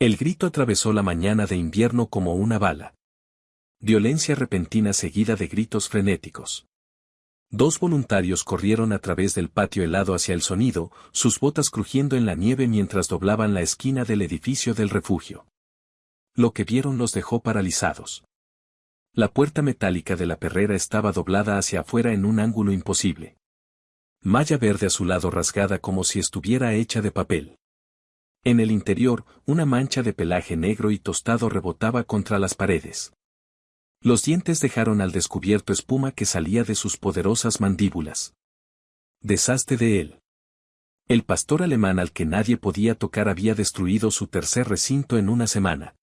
El grito atravesó la mañana de invierno como una bala. Violencia repentina seguida de gritos frenéticos. Dos voluntarios corrieron a través del patio helado hacia el sonido, sus botas crujiendo en la nieve mientras doblaban la esquina del edificio del refugio. Lo que vieron los dejó paralizados. La puerta metálica de la perrera estaba doblada hacia afuera en un ángulo imposible. Malla verde azulado rasgada como si estuviera hecha de papel. En el interior, una mancha de pelaje negro y tostado rebotaba contra las paredes. Los dientes dejaron al descubierto espuma que salía de sus poderosas mandíbulas. Deshazte de él. El pastor alemán al que nadie podía tocar había destruido su tercer recinto en una semana.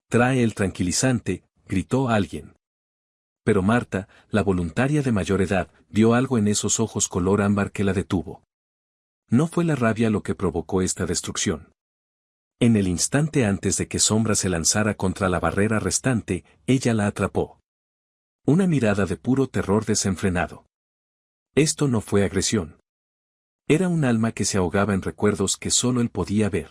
Trae el tranquilizante, gritó alguien. Pero Marta, la voluntaria de mayor edad, vio algo en esos ojos color ámbar que la detuvo. No fue la rabia lo que provocó esta destrucción. En el instante antes de que Sombra se lanzara contra la barrera restante, ella la atrapó. Una mirada de puro terror desenfrenado. Esto no fue agresión. Era un alma que se ahogaba en recuerdos que solo él podía ver.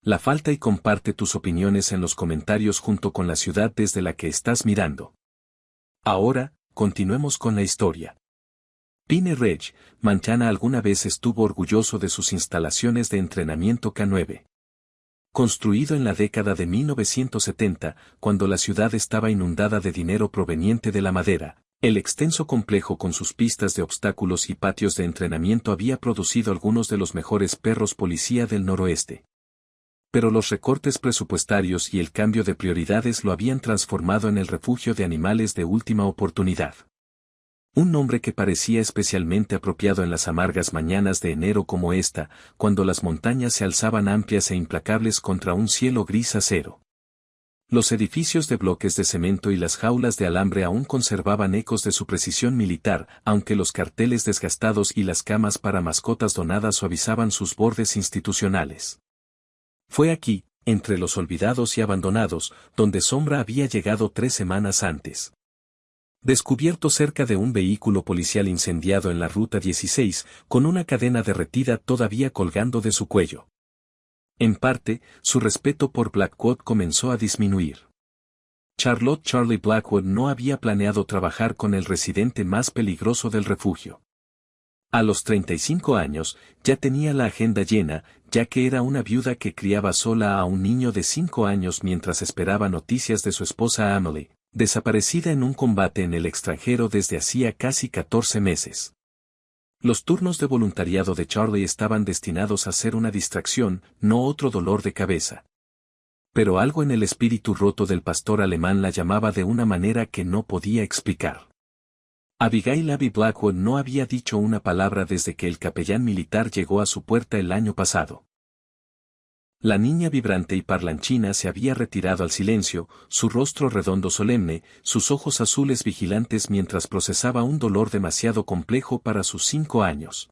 La falta y comparte tus opiniones en los comentarios junto con la ciudad desde la que estás mirando. Ahora, continuemos con la historia. Pine Ridge, Montana alguna vez estuvo orgulloso de sus instalaciones de entrenamiento K9. Construido en la década de 1970, cuando la ciudad estaba inundada de dinero proveniente de la madera, el extenso complejo con sus pistas de obstáculos y patios de entrenamiento había producido algunos de los mejores perros policía del noroeste. Pero los recortes presupuestarios y el cambio de prioridades lo habían transformado en el refugio de animales de última oportunidad. Un nombre que parecía especialmente apropiado en las amargas mañanas de enero como esta, cuando las montañas se alzaban amplias e implacables contra un cielo gris acero. Los edificios de bloques de cemento y las jaulas de alambre aún conservaban ecos de su precisión militar, aunque los carteles desgastados y las camas para mascotas donadas suavizaban sus bordes institucionales. Fue aquí, entre los olvidados y abandonados, donde Sombra había llegado 3 semanas antes. Descubierto cerca de un vehículo policial incendiado en la Ruta 16, con una cadena derretida todavía colgando de su cuello. En parte, su respeto por Blackwood comenzó a disminuir. Charlotte Charlie Blackwood no había planeado trabajar con el residente más peligroso del refugio. A los 35 años, ya tenía la agenda llena, ya que era una viuda que criaba sola a un niño de 5 años mientras esperaba noticias de su esposa Emily, desaparecida en un combate en el extranjero desde hacía casi 14 meses. Los turnos de voluntariado de Charlie estaban destinados a ser una distracción, no otro dolor de cabeza. Pero algo en el espíritu roto del pastor alemán la llamaba de una manera que no podía explicar. Abigail Abby Blackwood no había dicho una palabra desde que el capellán militar llegó a su puerta el año pasado. La niña vibrante y parlanchina se había retirado al silencio, su rostro redondo solemne, sus ojos azules vigilantes mientras procesaba un dolor demasiado complejo para sus 5 años.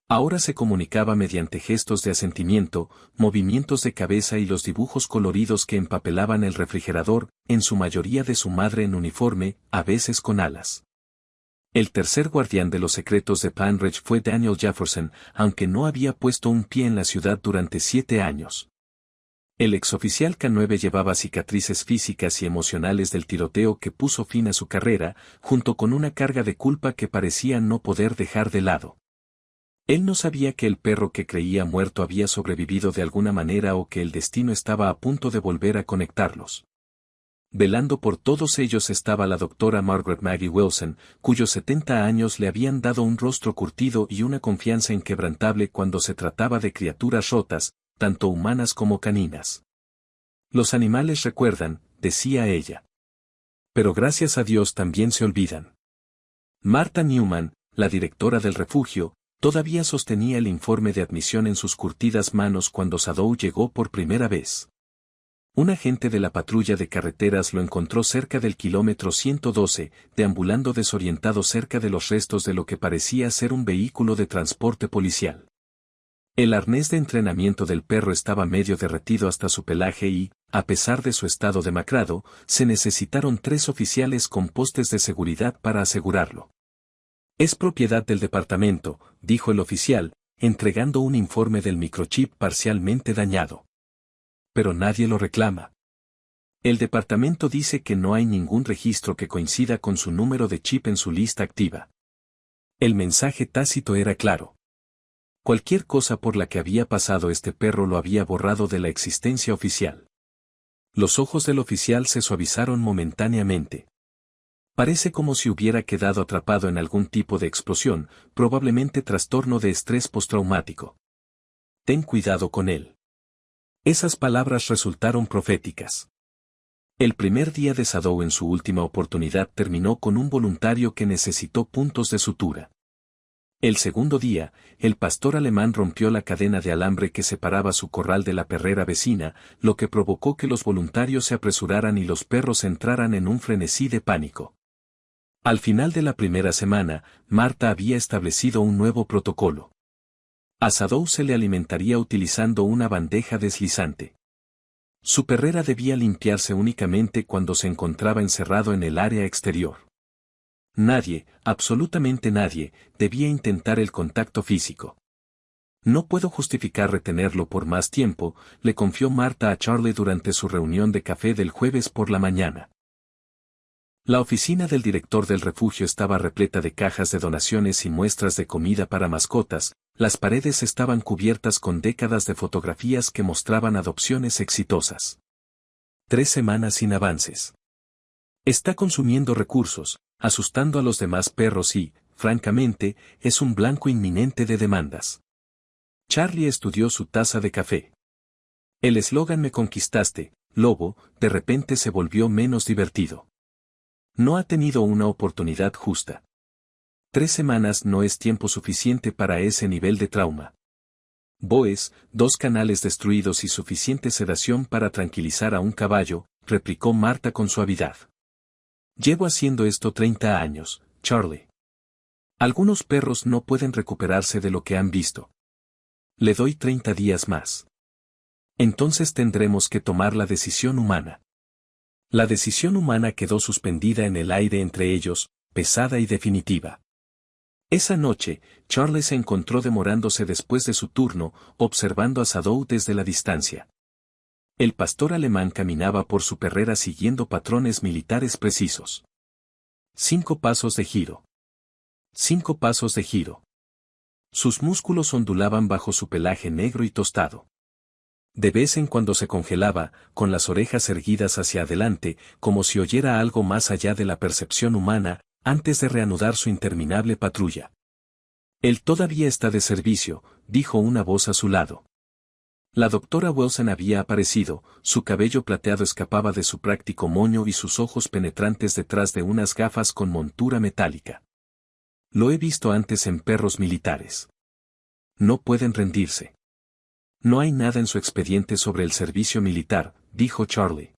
Ahora se comunicaba mediante gestos de asentimiento, movimientos de cabeza y los dibujos coloridos que empapelaban el refrigerador, en su mayoría de su madre en uniforme, a veces con alas. El tercer guardián de los secretos de Pine Ridge fue Daniel Jefferson, aunque no había puesto un pie en la ciudad durante 7 años. El exoficial K9 llevaba cicatrices físicas y emocionales del tiroteo que puso fin a su carrera, junto con una carga de culpa que parecía no poder dejar de lado. Él no sabía que el perro que creía muerto había sobrevivido de alguna manera o que el destino estaba a punto de volver a conectarlos. Velando por todos ellos estaba la doctora Margaret Maggie Wilson, cuyos 70 años le habían dado un rostro curtido y una confianza inquebrantable cuando se trataba de criaturas rotas, tanto humanas como caninas. Los animales recuerdan, decía ella. Pero gracias a Dios también se olvidan. Martha Newman, la directora del refugio, todavía sostenía el informe de admisión en sus curtidas manos cuando Sadow llegó por primera vez. Un agente de la patrulla de carreteras lo encontró cerca del kilómetro 112, deambulando desorientado cerca de los restos de lo que parecía ser un vehículo de transporte policial. El arnés de entrenamiento del perro estaba medio derretido hasta su pelaje y, a pesar de su estado demacrado, se necesitaron 3 oficiales con postes de seguridad para asegurarlo. Es propiedad del departamento, dijo el oficial, entregando un informe del microchip parcialmente dañado. pero nadie lo reclama. El departamento dice que no hay ningún registro que coincida con su número de chip en su lista activa. El mensaje tácito era claro. Cualquier cosa por la que había pasado este perro lo había borrado de la existencia oficial. Los ojos del oficial se suavizaron momentáneamente. Parece como si hubiera quedado atrapado en algún tipo de explosión, probablemente trastorno de estrés postraumático. Ten cuidado con él. Esas palabras resultaron proféticas. El primer día de Sadow en su última oportunidad terminó con un voluntario que necesitó puntos de sutura. El segundo día, el pastor alemán rompió la cadena de alambre que separaba su corral de la perrera vecina, lo que provocó que los voluntarios se apresuraran y los perros entraran en un frenesí de pánico. Al final de la primera semana, Marta había establecido un nuevo protocolo. A Sadow se le alimentaría utilizando una bandeja deslizante. Su perrera debía limpiarse únicamente cuando se encontraba encerrado en el área exterior. Nadie, absolutamente nadie, debía intentar el contacto físico. No puedo justificar retenerlo por más tiempo, le confió Marta a Charlie durante su reunión de café del jueves por la mañana. La oficina del director del refugio estaba repleta de cajas de donaciones y muestras de comida para mascotas, las paredes estaban cubiertas con décadas de fotografías que mostraban adopciones exitosas. 3 semanas sin avances. Está consumiendo recursos, asustando a los demás perros y, francamente, es un blanco inminente de demandas. Charlie estudió su taza de café. El eslogan "Me conquistaste, lobo", de repente se volvió menos divertido. No ha tenido una oportunidad justa. 3 semanas no es tiempo suficiente para ese nivel de trauma. Boes, 2 canales destruidos y suficiente sedación para tranquilizar a un caballo, replicó Marta con suavidad. Llevo haciendo esto 30 años, Charlie. Algunos perros no pueden recuperarse de lo que han visto. Le doy 30 días más. Entonces tendremos que tomar la decisión humana. La decisión humana quedó suspendida en el aire entre ellos, pesada y definitiva. Esa noche, Charlie se encontró demorándose después de su turno, observando a Sadow desde la distancia. El pastor alemán caminaba por su perrera siguiendo patrones militares precisos. 5 pasos de giro. 5 pasos de giro. Sus músculos ondulaban bajo su pelaje negro y tostado. De vez en cuando se congelaba, con las orejas erguidas hacia adelante, como si oyera algo más allá de la percepción humana, antes de reanudar su interminable patrulla. Él todavía está de servicio, dijo una voz a su lado. La doctora Wilson había aparecido, su cabello plateado escapaba de su práctico moño y sus ojos penetrantes detrás de unas gafas con montura metálica. Lo he visto antes en perros militares. No pueden rendirse. No hay nada en su expediente sobre el servicio militar, dijo Charlie.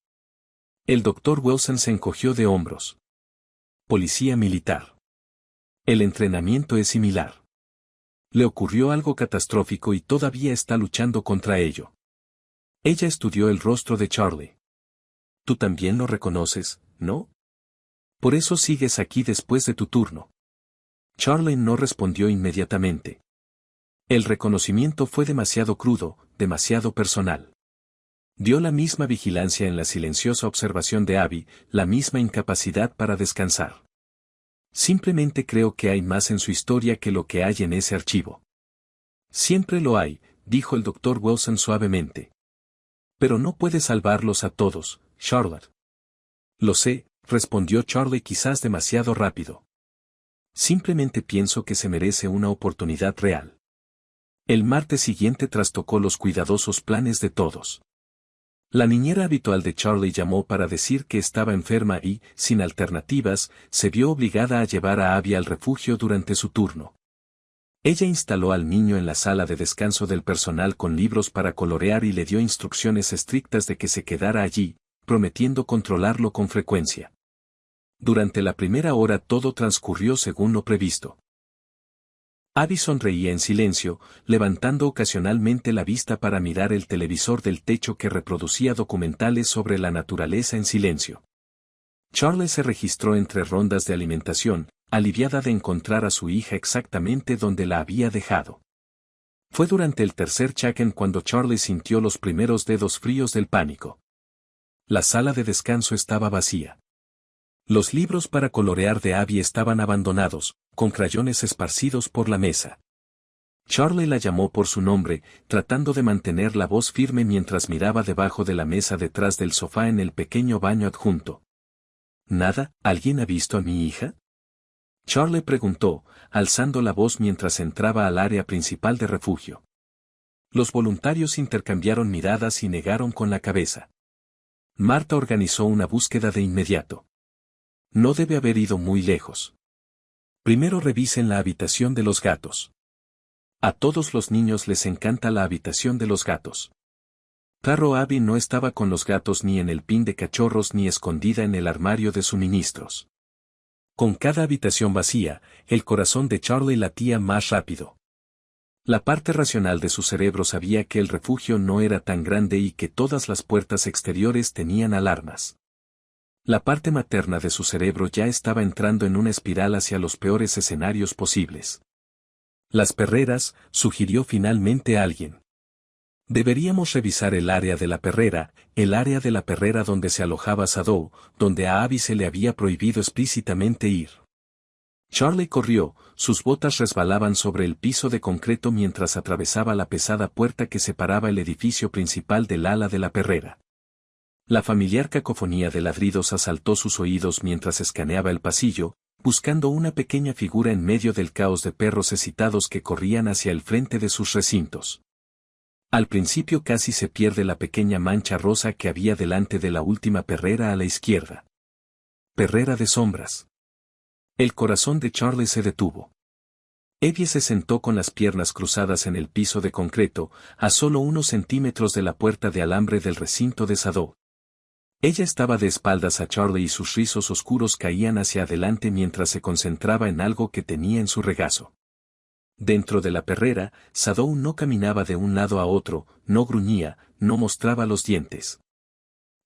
El doctor Wilson se encogió de hombros. Policía militar. El entrenamiento es similar. Le ocurrió algo catastrófico y todavía está luchando contra ello. Ella estudió el rostro de Charlie. Tú también lo reconoces, ¿no? Por eso sigues aquí después de tu turno. Charlie no respondió inmediatamente. El reconocimiento fue demasiado crudo, demasiado personal. Dio la misma vigilancia en la silenciosa observación de Abby, la misma incapacidad para descansar. Simplemente creo que hay más en su historia que lo que hay en ese archivo. Siempre lo hay, dijo el doctor Wilson suavemente. Pero no puede salvarlos a todos, Charlotte. Lo sé, respondió Charlie quizás demasiado rápido. Simplemente pienso que se merece una oportunidad real. El martes siguiente trastocó los cuidadosos planes de todos. La niñera habitual de Charlie llamó para decir que estaba enferma y, sin alternativas, se vio obligada a llevar a Abby al refugio durante su turno. Ella instaló al niño en la sala de descanso del personal con libros para colorear y le dio instrucciones estrictas de que se quedara allí, prometiendo controlarlo con frecuencia. Durante la primera hora todo transcurrió según lo previsto. Abby sonreía en silencio, levantando ocasionalmente la vista para mirar el televisor del techo que reproducía documentales sobre la naturaleza en silencio. Charlie se registró entre rondas de alimentación, aliviada de encontrar a su hija exactamente donde la había dejado. Fue durante el tercer check-in cuando Charlie sintió los primeros dedos fríos del pánico. La sala de descanso estaba vacía. Los libros para colorear de Abby estaban abandonados, con crayones esparcidos por la mesa. Charlie la llamó por su nombre, tratando de mantener la voz firme mientras miraba debajo de la mesa detrás del sofá en el pequeño baño adjunto. ¿Nada? ¿Alguien ha visto a mi hija? Charlie preguntó, alzando la voz mientras entraba al área principal de refugio. Los voluntarios intercambiaron miradas y negaron con la cabeza. Marta organizó una búsqueda de inmediato. No debe haber ido muy lejos. Primero revisen la habitación de los gatos. A todos los niños les encanta la habitación de los gatos. Claro, Abby no estaba con los gatos ni en el pin de cachorros ni escondida en el armario de suministros. Con cada habitación vacía, el corazón de Charlie latía más rápido. La parte racional de su cerebro sabía que el refugio no era tan grande y que todas las puertas exteriores tenían alarmas. La parte materna de su cerebro ya estaba entrando en una espiral hacia los peores escenarios posibles. Las perreras, sugirió finalmente alguien. Deberíamos revisar el área de la perrera donde se alojaba Shadow, donde a Abby se le había prohibido explícitamente ir. Charlie corrió, sus botas resbalaban sobre el piso de concreto mientras atravesaba la pesada puerta que separaba el edificio principal del ala de la perrera. La familiar cacofonía de ladridos asaltó sus oídos mientras escaneaba el pasillo, buscando una pequeña figura en medio del caos de perros excitados que corrían hacia el frente de sus recintos. Al principio casi se pierde la pequeña mancha rosa que había delante de la última perrera a la izquierda. Perrera de sombras. El corazón de Charlie se detuvo. Abby se sentó con las piernas cruzadas en el piso de concreto, a solo unos centímetros de la puerta de alambre del recinto de Shadow. Ella estaba de espaldas a Charlie y sus rizos oscuros caían hacia adelante mientras se concentraba en algo que tenía en su regazo. Dentro de la perrera, Shadow no caminaba de un lado a otro, no gruñía, no mostraba los dientes.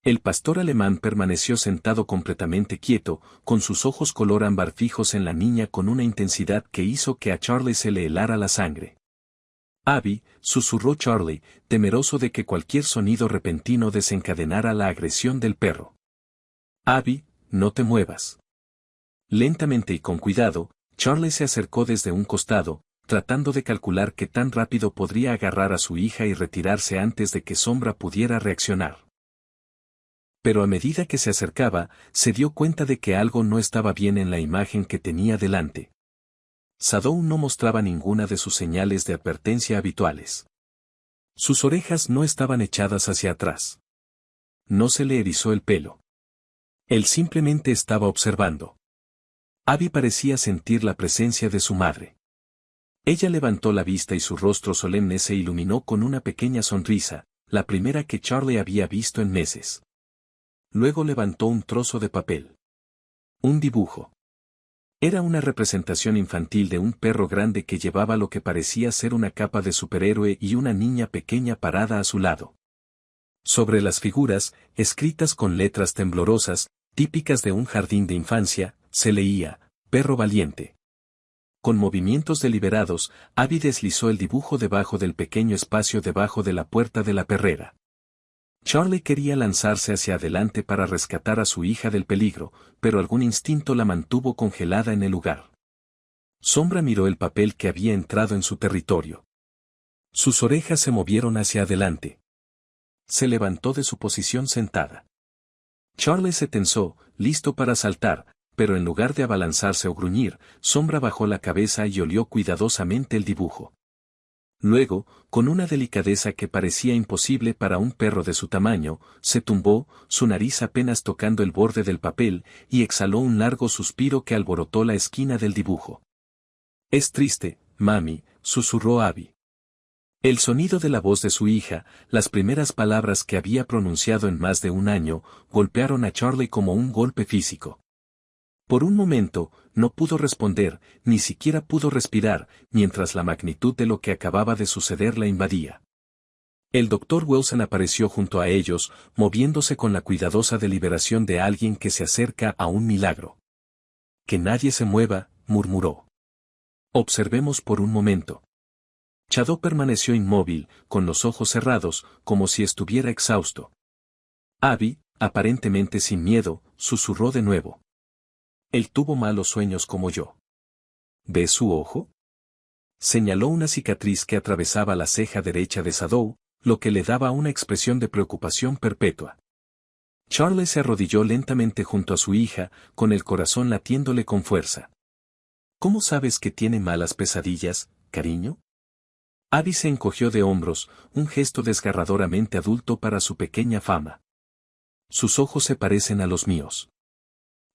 El pastor alemán permaneció sentado completamente quieto, con sus ojos color ámbar fijos en la niña con una intensidad que hizo que a Charlie se le helara la sangre. Abby, susurró Charlie, temeroso de que cualquier sonido repentino desencadenara la agresión del perro. Abby, no te muevas. Lentamente y con cuidado, Charlie se acercó desde un costado, tratando de calcular qué tan rápido podría agarrar a su hija y retirarse antes de que Sombra pudiera reaccionar. Pero a medida que se acercaba, se dio cuenta de que algo no estaba bien en la imagen que tenía delante. Shadow no mostraba ninguna de sus señales de advertencia habituales. Sus orejas no estaban echadas hacia atrás. No se le erizó el pelo. Él simplemente estaba observando. Abby parecía sentir la presencia de su madre. Ella levantó la vista y su rostro solemne se iluminó con una pequeña sonrisa, la primera que Charlie había visto en meses. Luego levantó un trozo de papel. Un dibujo. Era una representación infantil de un perro grande que llevaba lo que parecía ser una capa de superhéroe y una niña pequeña parada a su lado. Sobre las figuras, escritas con letras temblorosas, típicas de un jardín de infancia, se leía, perro valiente. Con movimientos deliberados, Abby deslizó el dibujo debajo del pequeño espacio debajo de la puerta de la perrera. Charlie quería lanzarse hacia adelante para rescatar a su hija del peligro, pero algún instinto la mantuvo congelada en el lugar. Sombra miró el papel que había entrado en su territorio. Sus orejas se movieron hacia adelante. Se levantó de su posición sentada. Charlie se tensó, listo para saltar, pero en lugar de abalanzarse o gruñir, Sombra bajó la cabeza y olió cuidadosamente el dibujo. Luego, con una delicadeza que parecía imposible para un perro de su tamaño, se tumbó, su nariz apenas tocando el borde del papel, y exhaló un largo suspiro que alborotó la esquina del dibujo. «Es triste, mami», susurró Abby. El sonido de la voz de su hija, las primeras palabras que había pronunciado en más de un año, golpearon a Charlie como un golpe físico. Por un momento, no pudo responder, ni siquiera pudo respirar, mientras la magnitud de lo que acababa de suceder la invadía. El Dr. Wilson apareció junto a ellos, moviéndose con la cuidadosa deliberación de alguien que se acerca a un milagro. «Que nadie se mueva», murmuró. «Observemos por un momento». Shadow permaneció inmóvil, con los ojos cerrados, como si estuviera exhausto. Abby, aparentemente sin miedo, susurró de nuevo. Él tuvo malos sueños como yo. ¿Ves su ojo? Señaló una cicatriz que atravesaba la ceja derecha de Shadow, lo que le daba una expresión de preocupación perpetua. Charlie se arrodilló lentamente junto a su hija, con el corazón latiéndole con fuerza. ¿Cómo sabes que tiene malas pesadillas, cariño? Abby se encogió de hombros, un gesto desgarradoramente adulto para su pequeña fama. Sus ojos se parecen a los míos.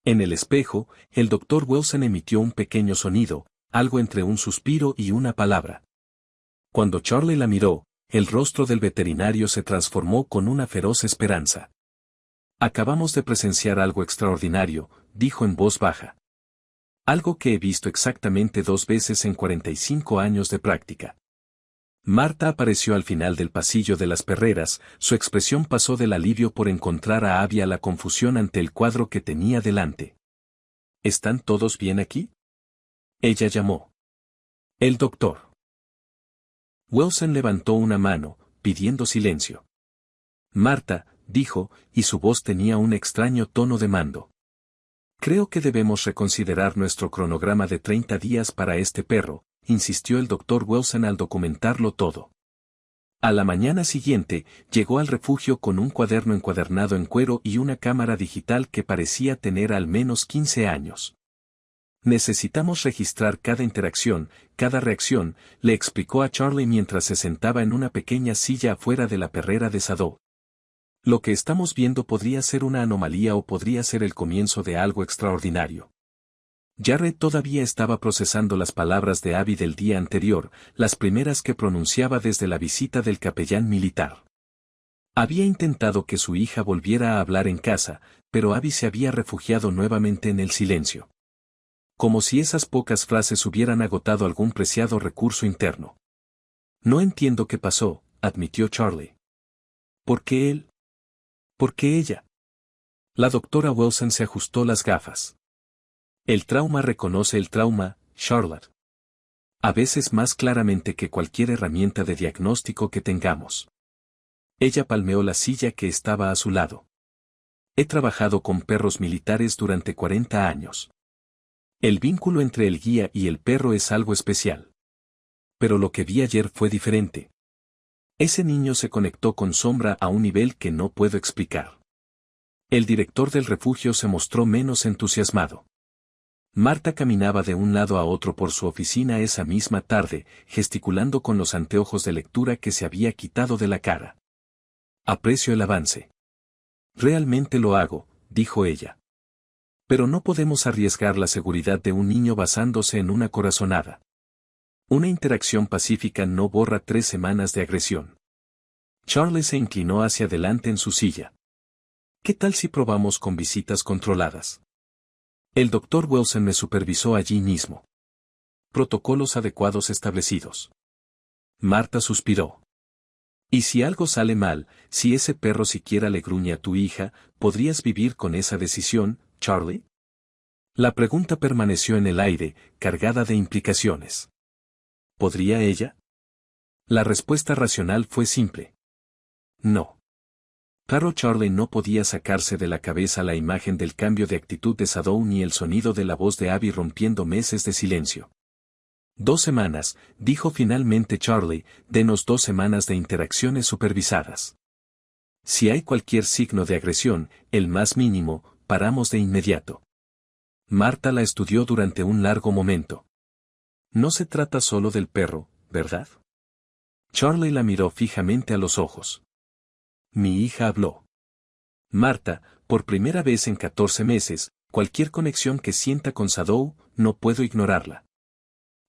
En el espejo, el Dr. Wilson emitió un pequeño sonido, algo entre un suspiro y una palabra. Cuando Charlie la miró, el rostro del veterinario se transformó con una feroz esperanza. Acabamos de presenciar algo extraordinario, dijo en voz baja. Algo que he visto exactamente 2 veces en 45 años de práctica. Marta apareció al final del pasillo de las perreras, su expresión pasó del alivio por encontrar a Abby a la confusión ante el cuadro que tenía delante. ¿Están todos bien aquí? Ella llamó. El doctor. Wilson levantó una mano, pidiendo silencio. Marta, dijo, y su voz tenía un extraño tono de mando. Creo que debemos reconsiderar nuestro cronograma de 30 días para este perro, insistió el Dr. Wilson al documentarlo todo. A la mañana siguiente, llegó al refugio con un cuaderno encuadernado en cuero y una cámara digital que parecía tener al menos 15 años. Necesitamos registrar cada interacción, cada reacción, le explicó a Charlie mientras se sentaba en una pequeña silla afuera de la perrera de Shadow. Lo que estamos viendo podría ser una anomalía o podría ser el comienzo de algo extraordinario. Jared todavía estaba procesando las palabras de Abby del día anterior, las primeras que pronunciaba desde la visita del capellán militar. Había intentado que su hija volviera a hablar en casa, pero Abby se había refugiado nuevamente en el silencio. Como si esas pocas frases hubieran agotado algún preciado recurso interno. No entiendo qué pasó, admitió Charlie. ¿Por qué él? ¿Por qué ella? La doctora Wilson se ajustó las gafas. El trauma reconoce el trauma, Charlotte. A veces más claramente que cualquier herramienta de diagnóstico que tengamos. Ella palmeó la silla que estaba a su lado. He trabajado con perros militares durante 40 años. El vínculo entre el guía y el perro es algo especial. Pero lo que vi ayer fue diferente. Ese niño se conectó con Sombra a un nivel que no puedo explicar. El director del refugio se mostró menos entusiasmado. Marta caminaba de un lado a otro por su oficina esa misma tarde, gesticulando con los anteojos de lectura que se había quitado de la cara. Aprecio el avance. Realmente lo hago, dijo ella. Pero no podemos arriesgar la seguridad de un niño basándose en una corazonada. Una interacción pacífica no borra 3 semanas de agresión. Charlie se inclinó hacia adelante en su silla. ¿Qué tal si probamos con visitas controladas? El Dr. Wilson me supervisó allí mismo. Protocolos adecuados establecidos. Marta suspiró. ¿Y si algo sale mal, si ese perro siquiera le gruñe a tu hija, podrías vivir con esa decisión, Charlie? La pregunta permaneció en el aire, cargada de implicaciones. ¿Podría ella? La respuesta racional fue simple. No. Claro, Charlie no podía sacarse de la cabeza la imagen del cambio de actitud de Shadow ni el sonido de la voz de Abby rompiendo meses de silencio. 2 semanas, dijo finalmente Charlie, denos 2 semanas de interacciones supervisadas. Si hay cualquier signo de agresión, el más mínimo, paramos de inmediato. Marta la estudió durante un largo momento. No se trata solo del perro, ¿verdad? Charlie la miró fijamente a los ojos. Mi hija habló. Marta, por primera vez en 14 meses, cualquier conexión que sienta con Shadow, no puedo ignorarla.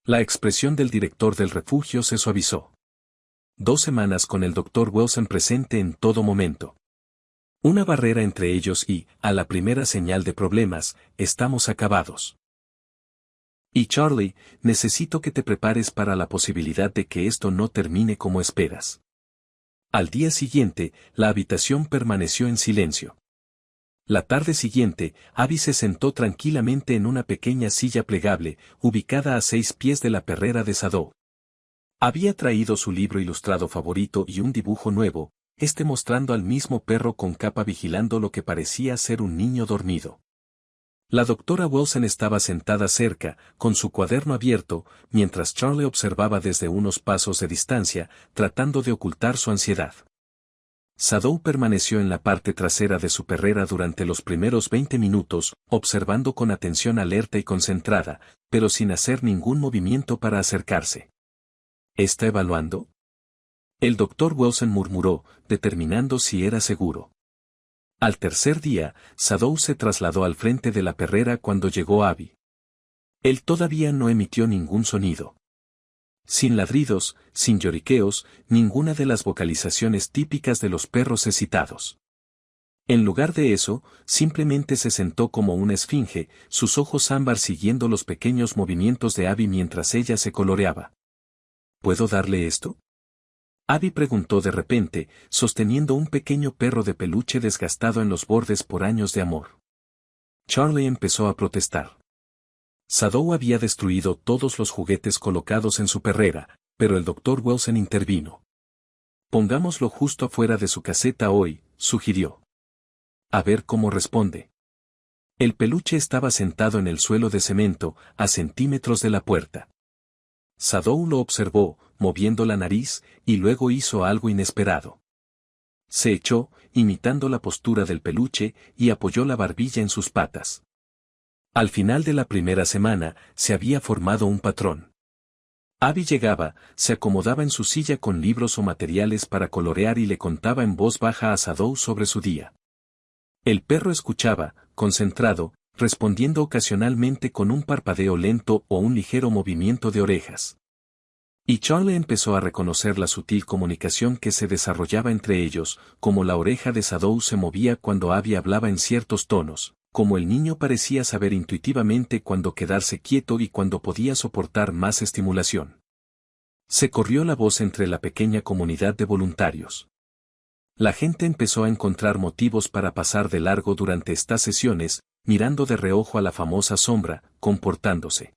La expresión del director del refugio se suavizó. 2 semanas con el Dr. Wilson presente en todo momento. Una barrera entre ellos y, a la primera señal de problemas, estamos acabados. Y Charlie, necesito que te prepares para la posibilidad de que esto no termine como esperas. Al día siguiente, la habitación permaneció en silencio. La tarde siguiente, Abby se sentó tranquilamente en una pequeña silla plegable, ubicada a 6 pies de la perrera de Shadow. Había traído su libro ilustrado favorito y un dibujo nuevo, mostrando al mismo perro con capa vigilando lo que parecía ser un niño dormido. La doctora Wilson estaba sentada cerca, con su cuaderno abierto, mientras Charlie observaba desde unos pasos de distancia, tratando de ocultar su ansiedad. Shadow permaneció en la parte trasera de su perrera durante los primeros 20 minutos, observando con atención alerta y concentrada, pero sin hacer ningún movimiento para acercarse. ¿Está evaluando? El doctor Wilson murmuró, determinando si era seguro. Al tercer día, Shadow se trasladó al frente de la perrera cuando llegó Abby. Él todavía no emitió ningún sonido. Sin ladridos, sin lloriqueos, ninguna de las vocalizaciones típicas de los perros excitados. En lugar de eso, simplemente se sentó como una esfinge, sus ojos ámbar siguiendo los pequeños movimientos de Abby mientras ella se coloreaba. ¿Puedo darle esto? Abby preguntó de repente, sosteniendo un pequeño perro de peluche desgastado en los bordes por años de amor. Charlie empezó a protestar. Shadow había destruido todos los juguetes colocados en su perrera, pero el Dr. Wilson intervino. Pongámoslo justo afuera de su caseta hoy, sugirió. A ver cómo responde. El peluche estaba sentado en el suelo de cemento, a centímetros de la puerta. Shadow lo observó, moviendo la nariz, y luego hizo algo inesperado. Se echó, imitando la postura del peluche, y apoyó la barbilla en sus patas. Al final de la primera semana, se había formado un patrón. Abby llegaba, se acomodaba en su silla con libros o materiales para colorear y le contaba en voz baja a Shadow sobre su día. El perro escuchaba, concentrado, respondiendo ocasionalmente con un parpadeo lento o un ligero movimiento de orejas. Y Charlie empezó a reconocer la sutil comunicación que se desarrollaba entre ellos, como la oreja de Shadow se movía cuando Abby hablaba en ciertos tonos, como el niño parecía saber intuitivamente cuándo quedarse quieto y cuándo podía soportar más estimulación. Se corrió la voz entre la pequeña comunidad de voluntarios. La gente empezó a encontrar motivos para pasar de largo durante estas sesiones, mirando de reojo a la famosa sombra, comportándose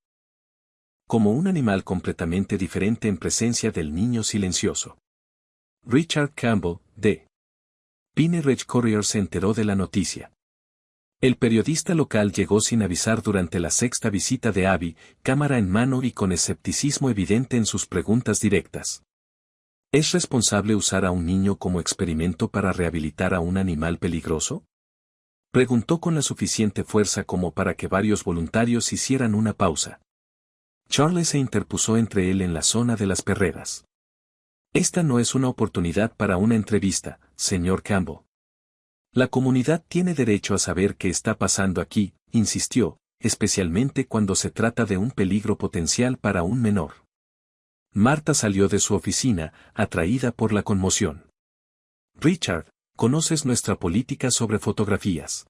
como un animal completamente diferente en presencia del niño silencioso. Richard Campbell, de Pine Ridge Courier se enteró de la noticia. El periodista local llegó sin avisar durante la sexta visita de Abby, cámara en mano y con escepticismo evidente en sus preguntas directas. ¿Es responsable usar a un niño como experimento para rehabilitar a un animal peligroso? Preguntó con la suficiente fuerza como para que varios voluntarios hicieran una pausa. Charlie se interpuso entre él en la zona de las perreras. Esta no es una oportunidad para una entrevista, señor Campbell. La comunidad tiene derecho a saber qué está pasando aquí, insistió, especialmente cuando se trata de un peligro potencial para un menor. Marta salió de su oficina, atraída por la conmoción. Richard, ¿conoces nuestra política sobre fotografías?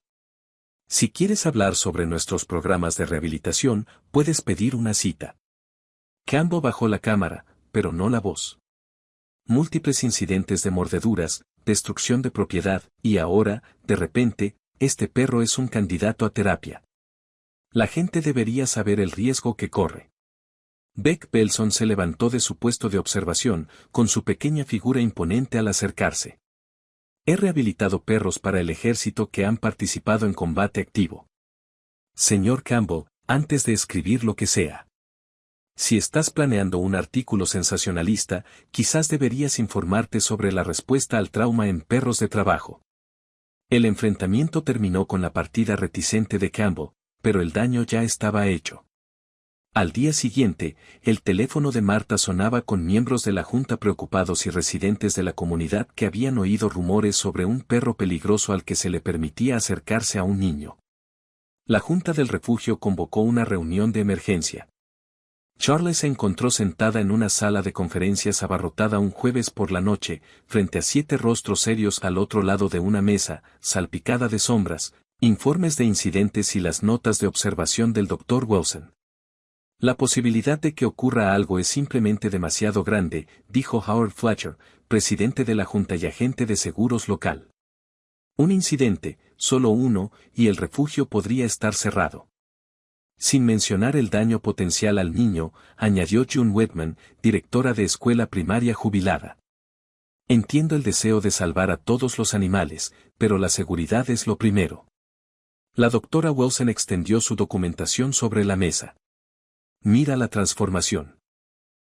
Si quieres hablar sobre nuestros programas de rehabilitación, puedes pedir una cita. Campbell bajó la cámara, pero no la voz. Múltiples incidentes de mordeduras, destrucción de propiedad, y ahora, de repente, este perro es un candidato a terapia. La gente debería saber el riesgo que corre. Beck Belson se levantó de su puesto de observación, con su pequeña figura imponente al acercarse. He rehabilitado perros para el ejército que han participado en combate activo. Señor Campbell, antes de escribir lo que sea. Si estás planeando un artículo sensacionalista, quizás deberías informarte sobre la respuesta al trauma en perros de trabajo. El enfrentamiento terminó con la partida reticente de Campbell, pero el daño ya estaba hecho. Al día siguiente, el teléfono de Marta sonaba con miembros de la junta preocupados y residentes de la comunidad que habían oído rumores sobre un perro peligroso al que se le permitía acercarse a un niño. La junta del refugio convocó una reunión de emergencia. Charlie se encontró sentada en una sala de conferencias abarrotada un jueves por la noche, frente a 7 rostros serios al otro lado de una mesa, salpicada de sombras, informes de incidentes y las notas de observación del Dr. Wilson. La posibilidad de que ocurra algo es simplemente demasiado grande, dijo Howard Fletcher, presidente de la Junta y agente de seguros local. Un incidente, solo uno, y el refugio podría estar cerrado. Sin mencionar el daño potencial al niño, añadió June Whitman, directora de escuela primaria jubilada. Entiendo el deseo de salvar a todos los animales, pero la seguridad es lo primero. La doctora Wilson extendió su documentación sobre la mesa. Mira la transformación.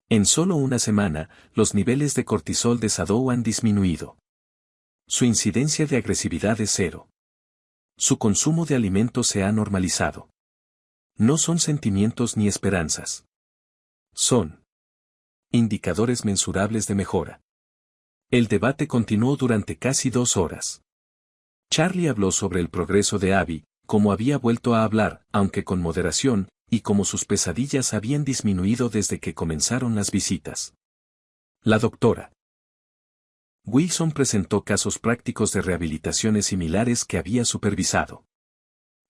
En solo una semana, los niveles de cortisol de Sadou han disminuido. Su incidencia de agresividad es cero. Su consumo de alimentos se ha normalizado. No son sentimientos ni esperanzas. Son indicadores mensurables de mejora. El debate continuó durante casi 2 horas. Charlie habló sobre el progreso de Abby, cómo había vuelto a hablar, aunque con moderación, y cómo sus pesadillas habían disminuido desde que comenzaron las visitas. La doctora Wilson presentó casos prácticos de rehabilitaciones similares que había supervisado.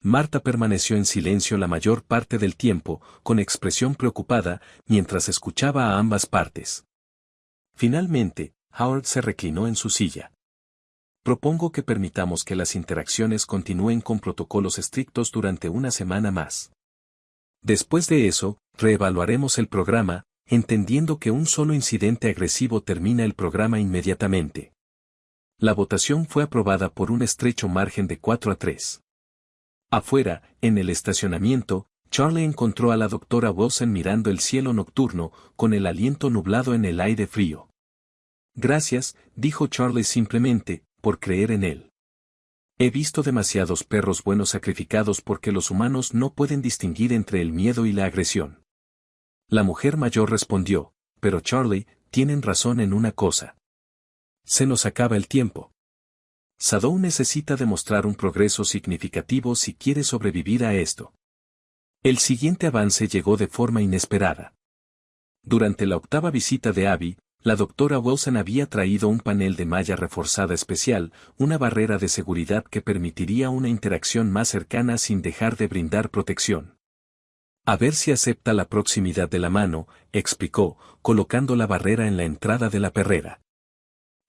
Marta permaneció en silencio la mayor parte del tiempo, con expresión preocupada, mientras escuchaba a ambas partes. Finalmente, Howard se reclinó en su silla. Propongo que permitamos que las interacciones continúen con protocolos estrictos durante una semana más. Después de eso, reevaluaremos el programa, entendiendo que un solo incidente agresivo termina el programa inmediatamente. La votación fue aprobada por un estrecho margen de 4-3. Afuera, en el estacionamiento, Charlie encontró a la doctora Wilson mirando el cielo nocturno, con el aliento nublado en el aire frío. Gracias, dijo Charlie simplemente, por creer en él. He visto demasiados perros buenos sacrificados porque los humanos no pueden distinguir entre el miedo y la agresión. La mujer mayor respondió, pero Charlie, tienen razón en una cosa. Se nos acaba el tiempo. Sadou necesita demostrar un progreso significativo si quiere sobrevivir a esto. El siguiente avance llegó de forma inesperada. Durante la 8ª visita de Abby, la doctora Wilson había traído un panel de malla reforzada especial, una barrera de seguridad que permitiría una interacción más cercana sin dejar de brindar protección. A ver si acepta la proximidad de la mano, explicó, colocando la barrera en la entrada de la perrera.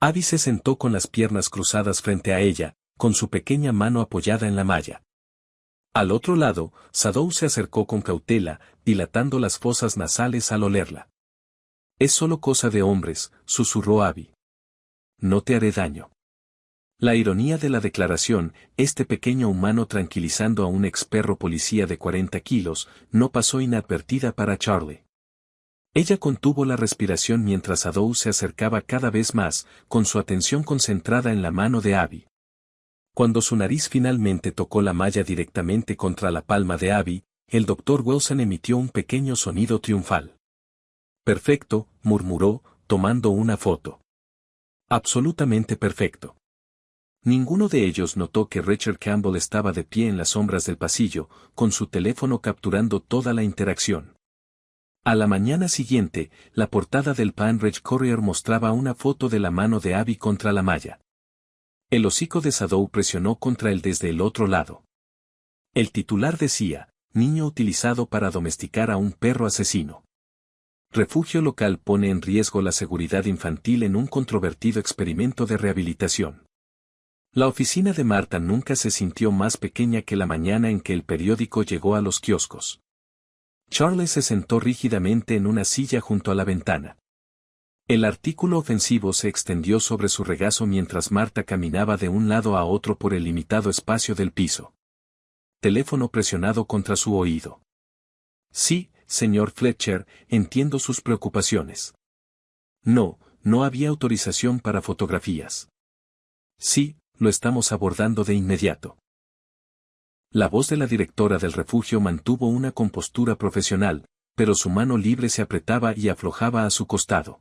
Abby se sentó con las piernas cruzadas frente a ella, con su pequeña mano apoyada en la malla. Al otro lado, Sadou se acercó con cautela, dilatando las fosas nasales al olerla. Es solo cosa de hombres, susurró Abby. No te haré daño. La ironía de la declaración, este pequeño humano tranquilizando a un experro policía de 40 kilos, no pasó inadvertida para Charlie. Ella contuvo la respiración mientras Sadou se acercaba cada vez más, con su atención concentrada en la mano de Abby. Cuando su nariz finalmente tocó la malla directamente contra la palma de Abby, el Dr. Wilson emitió un pequeño sonido triunfal. Perfecto, murmuró, tomando una foto. Absolutamente perfecto. Ninguno de ellos notó que Richard Campbell estaba de pie en las sombras del pasillo, con su teléfono capturando toda la interacción. A la mañana siguiente, la portada del Palm Ridge Courier mostraba una foto de la mano de Abby contra la malla. El hocico de Sadou presionó contra él desde el otro lado. El titular decía, niño utilizado para domesticar a un perro asesino. Refugio local pone en riesgo la seguridad infantil en un controvertido experimento de rehabilitación. La oficina de Marta nunca se sintió más pequeña que la mañana en que el periódico llegó a los kioscos. Charlie se sentó rígidamente en una silla junto a la ventana. El artículo ofensivo se extendió sobre su regazo mientras Marta caminaba de un lado a otro por el limitado espacio del piso. Teléfono presionado contra su oído. Sí, señor Fletcher, entiendo sus preocupaciones. No, no había autorización para fotografías. Sí, lo estamos abordando de inmediato. La voz de la directora del refugio mantuvo una compostura profesional, pero su mano libre se apretaba y aflojaba a su costado.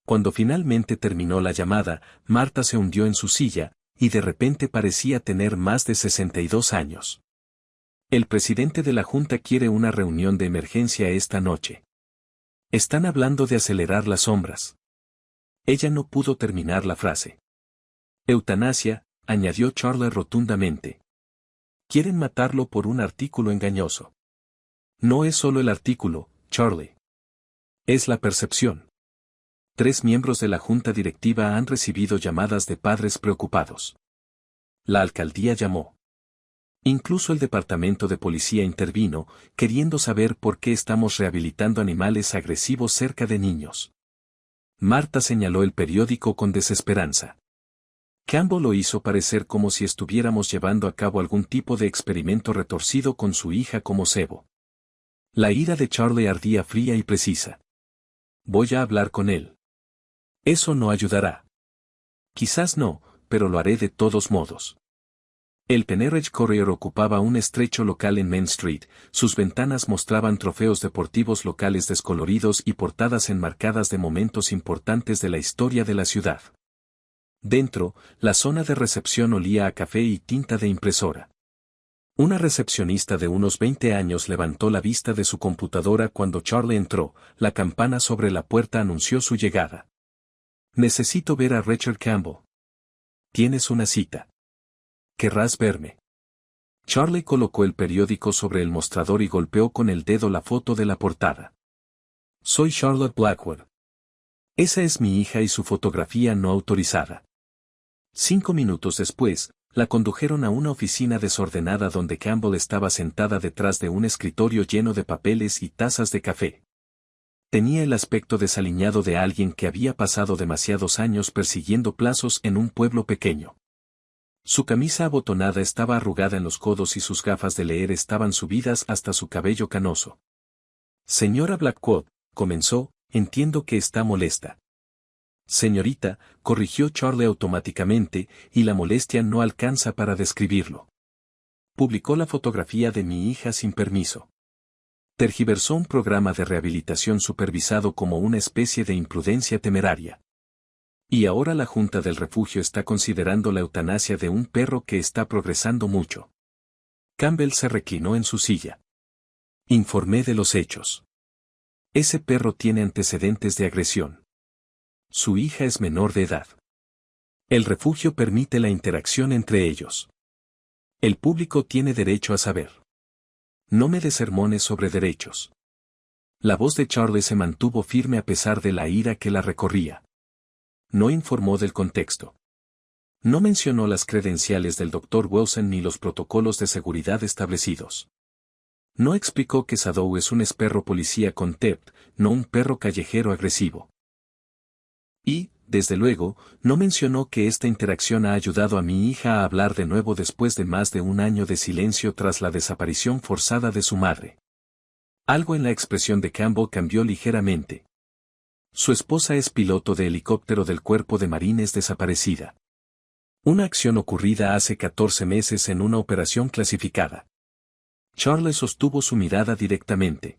Cuando finalmente terminó la llamada, Marta se hundió en su silla, y de repente parecía tener más de 62 años. El presidente de la Junta quiere una reunión de emergencia esta noche. Están hablando de acelerar las sombras. Ella no pudo terminar la frase. Eutanasia, añadió Charlie rotundamente. Quieren matarlo por un artículo engañoso. No es solo el artículo, Charlie. Es la percepción. 3 miembros de la junta directiva han recibido llamadas de padres preocupados. La alcaldía llamó. Incluso el departamento de policía intervino, queriendo saber por qué estamos rehabilitando animales agresivos cerca de niños. Marta señaló el periódico con desesperanza. Campbell lo hizo parecer como si estuviéramos llevando a cabo algún tipo de experimento retorcido con su hija como cebo. La ira de Charlie ardía fría y precisa. Voy a hablar con él. Eso no ayudará. Quizás no, pero lo haré de todos modos. El Penrith Courier ocupaba un estrecho local en Main Street, sus ventanas mostraban trofeos deportivos locales descoloridos y portadas enmarcadas de momentos importantes de la historia de la ciudad. Dentro, la zona de recepción olía a café y tinta de impresora. Una recepcionista de unos 20 años levantó la vista de su computadora cuando Charlie entró, la campana sobre la puerta anunció su llegada. Necesito ver a Richard Campbell. Tienes una cita. ¿Querrás verme? Charlie colocó el periódico sobre el mostrador y golpeó con el dedo la foto de la portada. Soy Charlotte Blackwood. Esa es mi hija y su fotografía no autorizada. 5 minutos después, la condujeron a una oficina desordenada donde Campbell estaba sentada detrás de un escritorio lleno de papeles y tazas de café. Tenía el aspecto desaliñado de alguien que había pasado demasiados años persiguiendo plazos en un pueblo pequeño. Su camisa abotonada estaba arrugada en los codos y sus gafas de leer estaban subidas hasta su cabello canoso. Señora Blackwood, comenzó, entiendo que está molesta. Señorita, corrigió Charlie automáticamente, y la molestia no alcanza para describirlo. Publicó la fotografía de mi hija sin permiso. Tergiversó un programa de rehabilitación supervisado como una especie de imprudencia temeraria. Y ahora la Junta del Refugio está considerando la eutanasia de un perro que está progresando mucho. Campbell se reclinó en su silla. Informé de los hechos. Ese perro tiene antecedentes de agresión. Su hija es menor de edad. El refugio permite la interacción entre ellos. El público tiene derecho a saber. No me des sermones sobre derechos. La voz de Charlie se mantuvo firme a pesar de la ira que la recorría. No informó del contexto. No mencionó las credenciales del Dr. Wilson ni los protocolos de seguridad establecidos. No explicó que Shadow es un perro policía con TEP, no un perro callejero agresivo. Y, desde luego, no mencionó que esta interacción ha ayudado a mi hija a hablar de nuevo después de más de un año de silencio tras la desaparición forzada de su madre. Algo en la expresión de Campbell cambió ligeramente. Su esposa es piloto de helicóptero del Cuerpo de Marines desaparecida. Una acción ocurrida hace 14 meses en una operación clasificada. Charlie sostuvo su mirada directamente.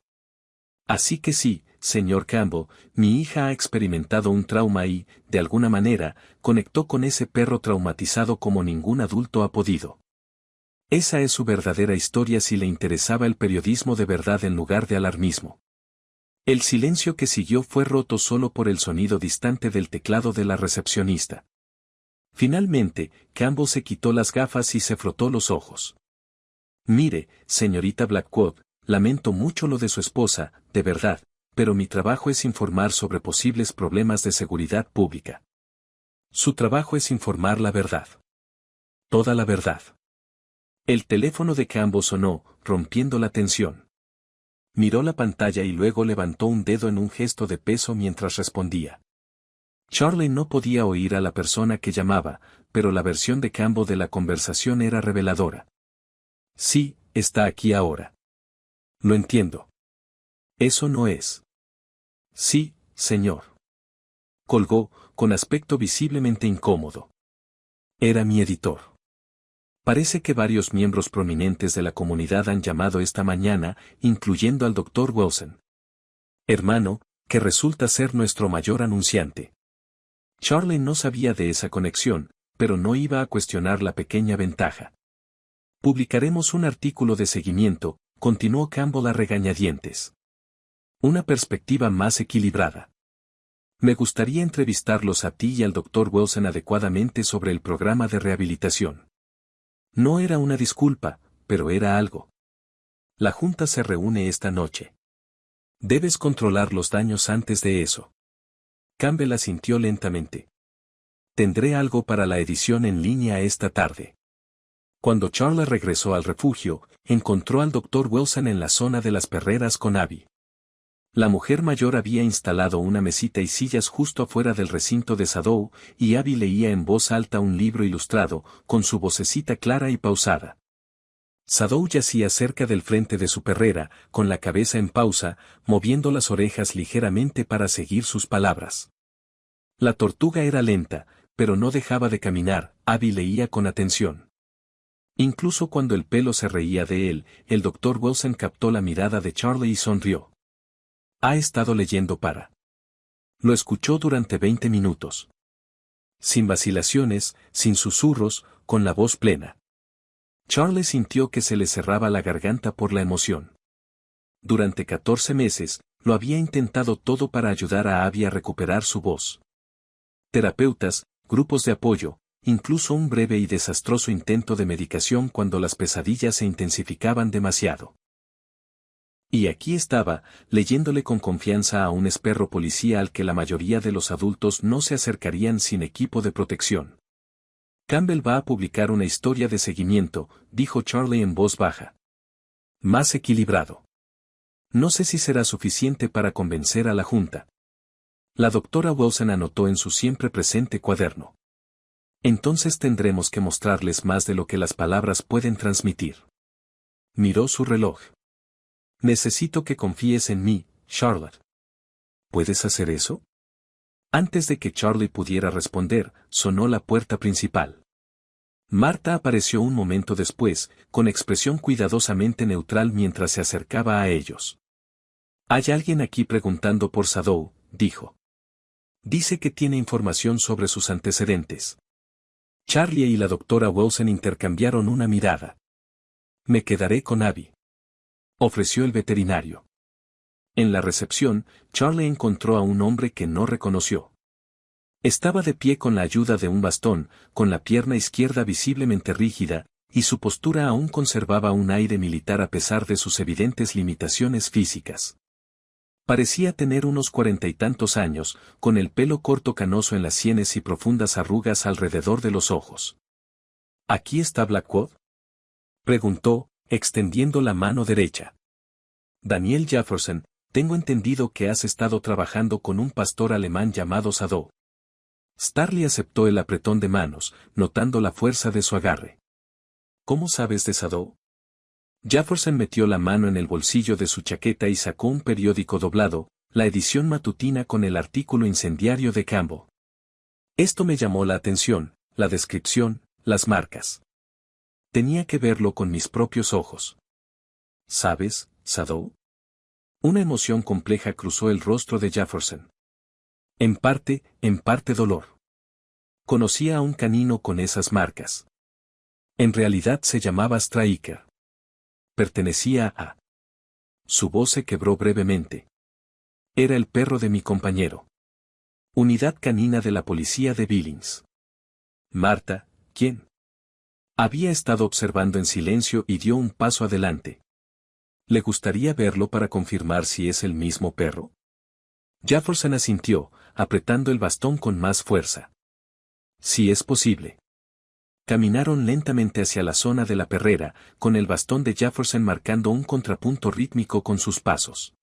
Así que sí, señor Campbell, mi hija ha experimentado un trauma y, de alguna manera, conectó con ese perro traumatizado como ningún adulto ha podido. Esa es su verdadera historia si le interesaba el periodismo de verdad en lugar de alarmismo. El silencio que siguió fue roto solo por el sonido distante del teclado de la recepcionista. Finalmente, Campbell se quitó las gafas y se frotó los ojos. Mire, señorita Blackwood, lamento mucho lo de su esposa, de verdad, pero mi trabajo es informar sobre posibles problemas de seguridad pública. Su trabajo es informar la verdad. Toda la verdad. El teléfono de Campbell sonó, rompiendo la tensión. Miró la pantalla y luego levantó un dedo en un gesto de peso mientras respondía. Charlie no podía oír a la persona que llamaba, pero la versión de Campbell de la conversación era reveladora. Sí, está aquí ahora. Lo entiendo. Eso no es. Sí, señor. Colgó, con aspecto visiblemente incómodo. Era mi editor. Parece que varios miembros prominentes de la comunidad han llamado esta mañana, incluyendo al Dr. Wilson. Hermano, que resulta ser nuestro mayor anunciante. Charlie no sabía de esa conexión, pero no iba a cuestionar la pequeña ventaja. Publicaremos un artículo de seguimiento, continuó Campbell a regañadientes. Una perspectiva más equilibrada. Me gustaría entrevistarlos a ti y al Dr. Wilson adecuadamente sobre el programa de rehabilitación. No era una disculpa, pero era algo. La junta se reúne esta noche. Debes controlar los daños antes de eso. Campbell asintió lentamente. Tendré algo para la edición en línea esta tarde. Cuando Charlie regresó al refugio, encontró al Dr. Wilson en la zona de las perreras con Abby. La mujer mayor había instalado una mesita y sillas justo afuera del recinto de Sadow, y Abby leía en voz alta un libro ilustrado, con su vocecita clara y pausada. Sadow yacía cerca del frente de su perrera, con la cabeza en pausa, moviendo las orejas ligeramente para seguir sus palabras. La tortuga era lenta, pero no dejaba de caminar. Abby leía con atención. Incluso cuando el pelo se reía de él, el Dr. Wilson captó la mirada de Charlie y sonrió. Ha estado leyendo para. Lo escuchó durante 20 minutos. Sin vacilaciones, sin susurros, con la voz plena. Charlie sintió que se le cerraba la garganta por la emoción. Durante 14 meses, lo había intentado todo para ayudar a Abby a recuperar su voz. Terapeutas, grupos de apoyo, incluso un breve y desastroso intento de medicación cuando las pesadillas se intensificaban demasiado. Y aquí estaba, leyéndole con confianza a un experto policía al que la mayoría de los adultos no se acercarían sin equipo de protección. Campbell va a publicar una historia de seguimiento, dijo Charlie en voz baja. Más equilibrado. No sé si será suficiente para convencer a la junta. La doctora Wilson anotó en su siempre presente cuaderno. Entonces tendremos que mostrarles más de lo que las palabras pueden transmitir. Miró su reloj. Necesito que confíes en mí, Charlotte. ¿Puedes hacer eso? Antes de que Charlie pudiera responder, sonó la puerta principal. Marta apareció un momento después, con expresión cuidadosamente neutral mientras se acercaba a ellos. Hay alguien aquí preguntando por Sadow, dijo. Dice que tiene información sobre sus antecedentes. Charlie y la doctora Wilson intercambiaron una mirada. Me quedaré con Abby, ofreció el veterinario. En la recepción, Charlie encontró a un hombre que no reconoció. Estaba de pie con la ayuda de un bastón, con la pierna izquierda visiblemente rígida, y su postura aún conservaba un aire militar a pesar de sus evidentes limitaciones físicas. Parecía tener unos 40 y tantos años, con el pelo corto canoso en las sienes y profundas arrugas alrededor de los ojos. ¿Aquí está Blackwood?, preguntó, extendiendo la mano derecha. Daniel Jefferson, tengo entendido que has estado trabajando con un pastor alemán llamado Sadow. Starley aceptó el apretón de manos, notando la fuerza de su agarre. ¿Cómo sabes de Sadow? Jefferson metió la mano en el bolsillo de su chaqueta y sacó un periódico doblado, la edición matutina con el artículo incendiario de Campbell. Esto me llamó la atención, la descripción, las marcas. Tenía que verlo con mis propios ojos. ¿Sabes, Sadow? Una emoción compleja cruzó el rostro de Jefferson. En parte dolor. Conocía a un canino con esas marcas. En realidad se llamaba Striker. Pertenecía a... Su voz se quebró brevemente. Era el perro de mi compañero. Unidad canina de la policía de Billings. Marta, ¿quién? Había estado observando en silencio y dio un paso adelante. ¿Le gustaría verlo para confirmar si es el mismo perro? Jefferson asintió, apretando el bastón con más fuerza. Si es posible. Caminaron lentamente hacia la zona de la perrera, con el bastón de Jefferson marcando un contrapunto rítmico con sus pasos.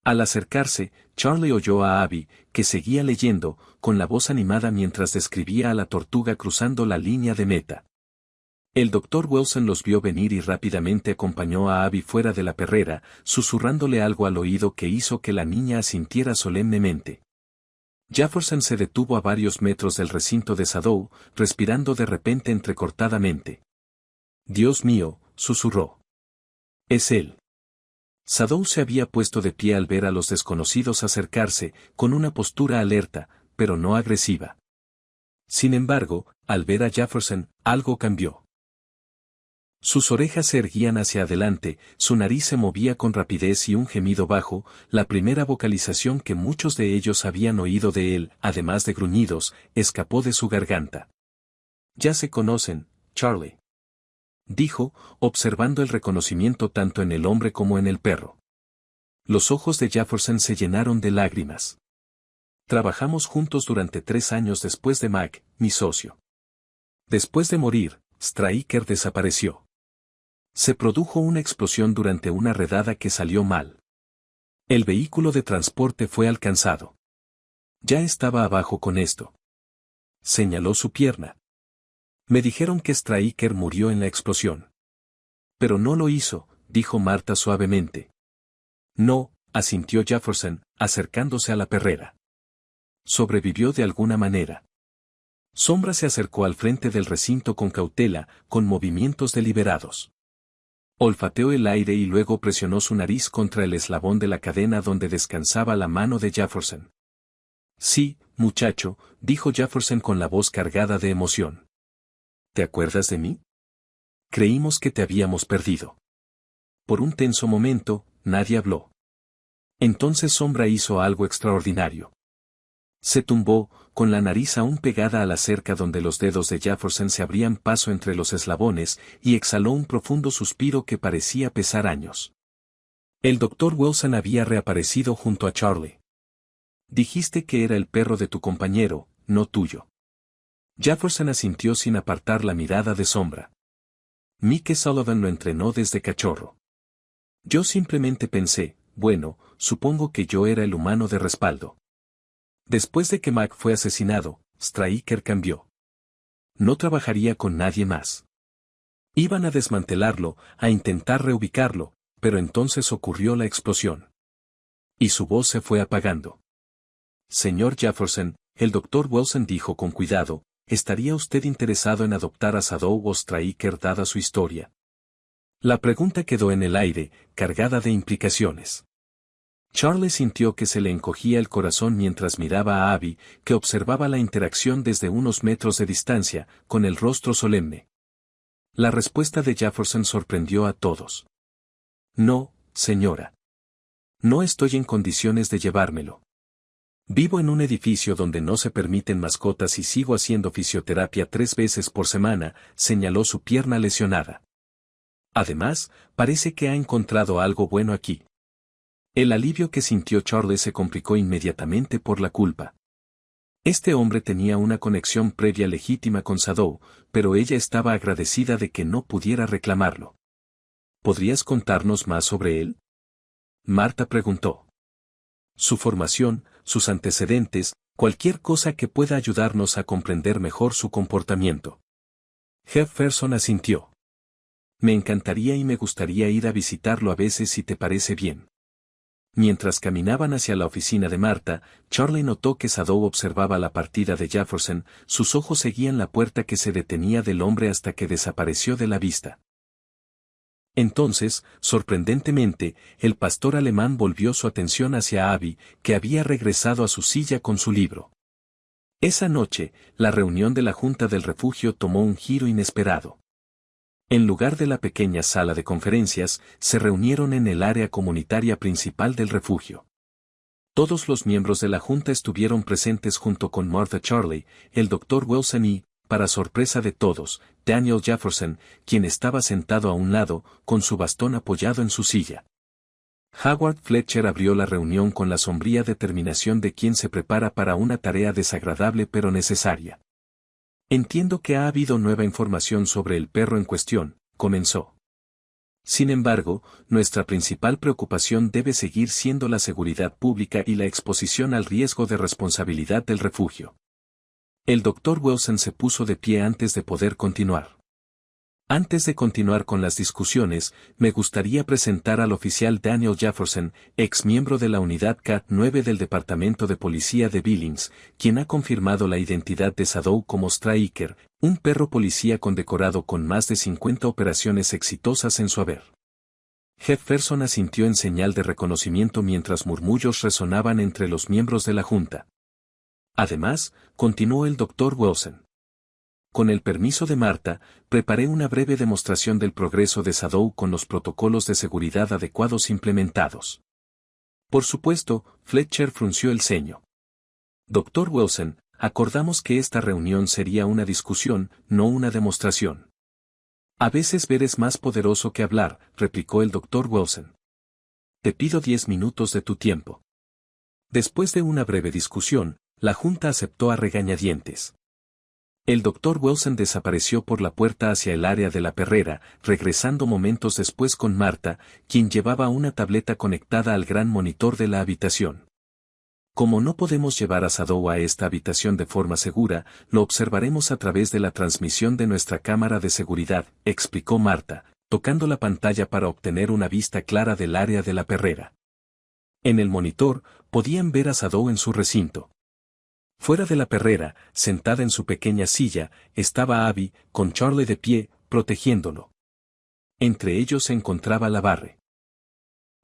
Al acercarse, Charlie oyó a Abby, que seguía leyendo, con la voz animada mientras describía a la tortuga cruzando la línea de meta. El Dr. Wilson los vio venir y rápidamente acompañó a Abby fuera de la perrera, susurrándole algo al oído que hizo que la niña asintiera solemnemente. Jefferson se detuvo a varios metros del recinto de Sadow, respirando de repente entrecortadamente. «Dios mío», susurró. «Es él». Sadow se había puesto de pie al ver a los desconocidos acercarse, con una postura alerta, pero no agresiva. Sin embargo, al ver a Jefferson, algo cambió. Sus orejas se erguían hacia adelante, su nariz se movía con rapidez y un gemido bajo, la primera vocalización que muchos de ellos habían oído de él, además de gruñidos, escapó de su garganta. «Ya se conocen, Charlie», dijo, observando el reconocimiento tanto en el hombre como en el perro. Los ojos de Jefferson se llenaron de lágrimas. «Trabajamos juntos durante 3 años después de Mac, mi socio. Después de morir, Stryker desapareció. Se produjo una explosión durante una redada que salió mal. El vehículo de transporte fue alcanzado. Ya estaba abajo con esto. Señaló su pierna. Me dijeron que Stryker murió en la explosión. Pero no lo hizo, dijo Marta suavemente. No, asintió Jefferson, acercándose a la perrera. Sobrevivió de alguna manera. Sombra se acercó al frente del recinto con cautela, con movimientos deliberados. Olfateó el aire y luego presionó su nariz contra el eslabón de la cadena donde descansaba la mano de Jefferson. Sí, muchacho, dijo Jefferson con la voz cargada de emoción. ¿Te acuerdas de mí? Creímos que te habíamos perdido. Por un tenso momento, nadie habló. Entonces Sombra hizo algo extraordinario. Se tumbó, con la nariz aún pegada a la cerca donde los dedos de Jefferson se abrían paso entre los eslabones, y exhaló un profundo suspiro que parecía pesar años. El Dr. Wilson había reaparecido junto a Charlie. Dijiste que era el perro de tu compañero, no tuyo. Jefferson asintió sin apartar la mirada de Sombra. Mike Sullivan lo entrenó desde cachorro. Yo simplemente pensé, bueno, supongo que yo era el humano de respaldo. Después de que Mac fue asesinado, Stryker cambió. No trabajaría con nadie más. Iban a desmantelarlo, a intentar reubicarlo, pero entonces ocurrió la explosión. Y su voz se fue apagando. Señor Jefferson, el Dr. Wilson dijo con cuidado, ¿estaría usted interesado en adoptar a Sadow o Stryker dada su historia? La pregunta quedó en el aire, cargada de implicaciones. Charlie sintió que se le encogía el corazón mientras miraba a Abby, que observaba la interacción desde unos metros de distancia, con el rostro solemne. La respuesta de Jefferson sorprendió a todos. No, señora. No estoy en condiciones de llevármelo. Vivo en un edificio donde no se permiten mascotas y sigo haciendo fisioterapia 3 veces por semana, señaló su pierna lesionada. Además, parece que ha encontrado algo bueno aquí. El alivio que sintió Charlie se complicó inmediatamente por la culpa. Este hombre tenía una conexión previa legítima con Sadow, pero ella estaba agradecida de que no pudiera reclamarlo. ¿Podrías contarnos más sobre él? Marta preguntó. Su formación, sus antecedentes, cualquier cosa que pueda ayudarnos a comprender mejor su comportamiento. Jefferson asintió. Me encantaría y me gustaría ir a visitarlo a veces si te parece bien. Mientras caminaban hacia la oficina de Marta, Charlie notó que Sadow observaba la partida de Jefferson, sus ojos seguían la puerta que se detenía del hombre hasta que desapareció de la vista. Entonces, sorprendentemente, el pastor alemán volvió su atención hacia Abby, que había regresado a su silla con su libro. Esa noche, la reunión de la Junta del Refugio tomó un giro inesperado. En lugar de la pequeña sala de conferencias, se reunieron en el área comunitaria principal del refugio. Todos los miembros de la Junta estuvieron presentes junto con Martha Charlie, el Dr. Wilson y, para sorpresa de todos, Daniel Jefferson, quien estaba sentado a un lado, con su bastón apoyado en su silla. Howard Fletcher abrió la reunión con la sombría determinación de quien se prepara para una tarea desagradable pero necesaria. Entiendo que ha habido nueva información sobre el perro en cuestión, comenzó. Sin embargo, nuestra principal preocupación debe seguir siendo la seguridad pública y la exposición al riesgo de responsabilidad del refugio. El Dr. Wilson se puso de pie antes de poder continuar. Antes de continuar con las discusiones, me gustaría presentar al oficial Daniel Jefferson, ex miembro de la unidad K-9 del Departamento de Policía de Billings, quien ha confirmado la identidad de Sadow como Stryker, un perro policía condecorado con más de 50 operaciones exitosas en su haber. Jefferson asintió en señal de reconocimiento mientras murmullos resonaban entre los miembros de la Junta. Además, continuó el Dr. Wilson. Con el permiso de Marta, preparé una breve demostración del progreso de Sadow con los protocolos de seguridad adecuados implementados. Por supuesto, Fletcher frunció el ceño. Dr. Wilson, acordamos que esta reunión sería una discusión, no una demostración. A veces ver es más poderoso que hablar, replicó el Dr. Wilson. Te pido 10 minutos de tu tiempo. Después de una breve discusión, la Junta aceptó a regañadientes. El doctor Wilson desapareció por la puerta hacia el área de la perrera, regresando momentos después con Marta, quien llevaba una tableta conectada al gran monitor de la habitación. Como no podemos llevar a Sadow a esta habitación de forma segura, lo observaremos a través de la transmisión de nuestra cámara de seguridad, explicó Marta, tocando la pantalla para obtener una vista clara del área de la perrera. En el monitor, podían ver a Sadow en su recinto. Fuera de la perrera, sentada en su pequeña silla, estaba Abby, con Charlie de pie, protegiéndolo. Entre ellos se encontraba la barra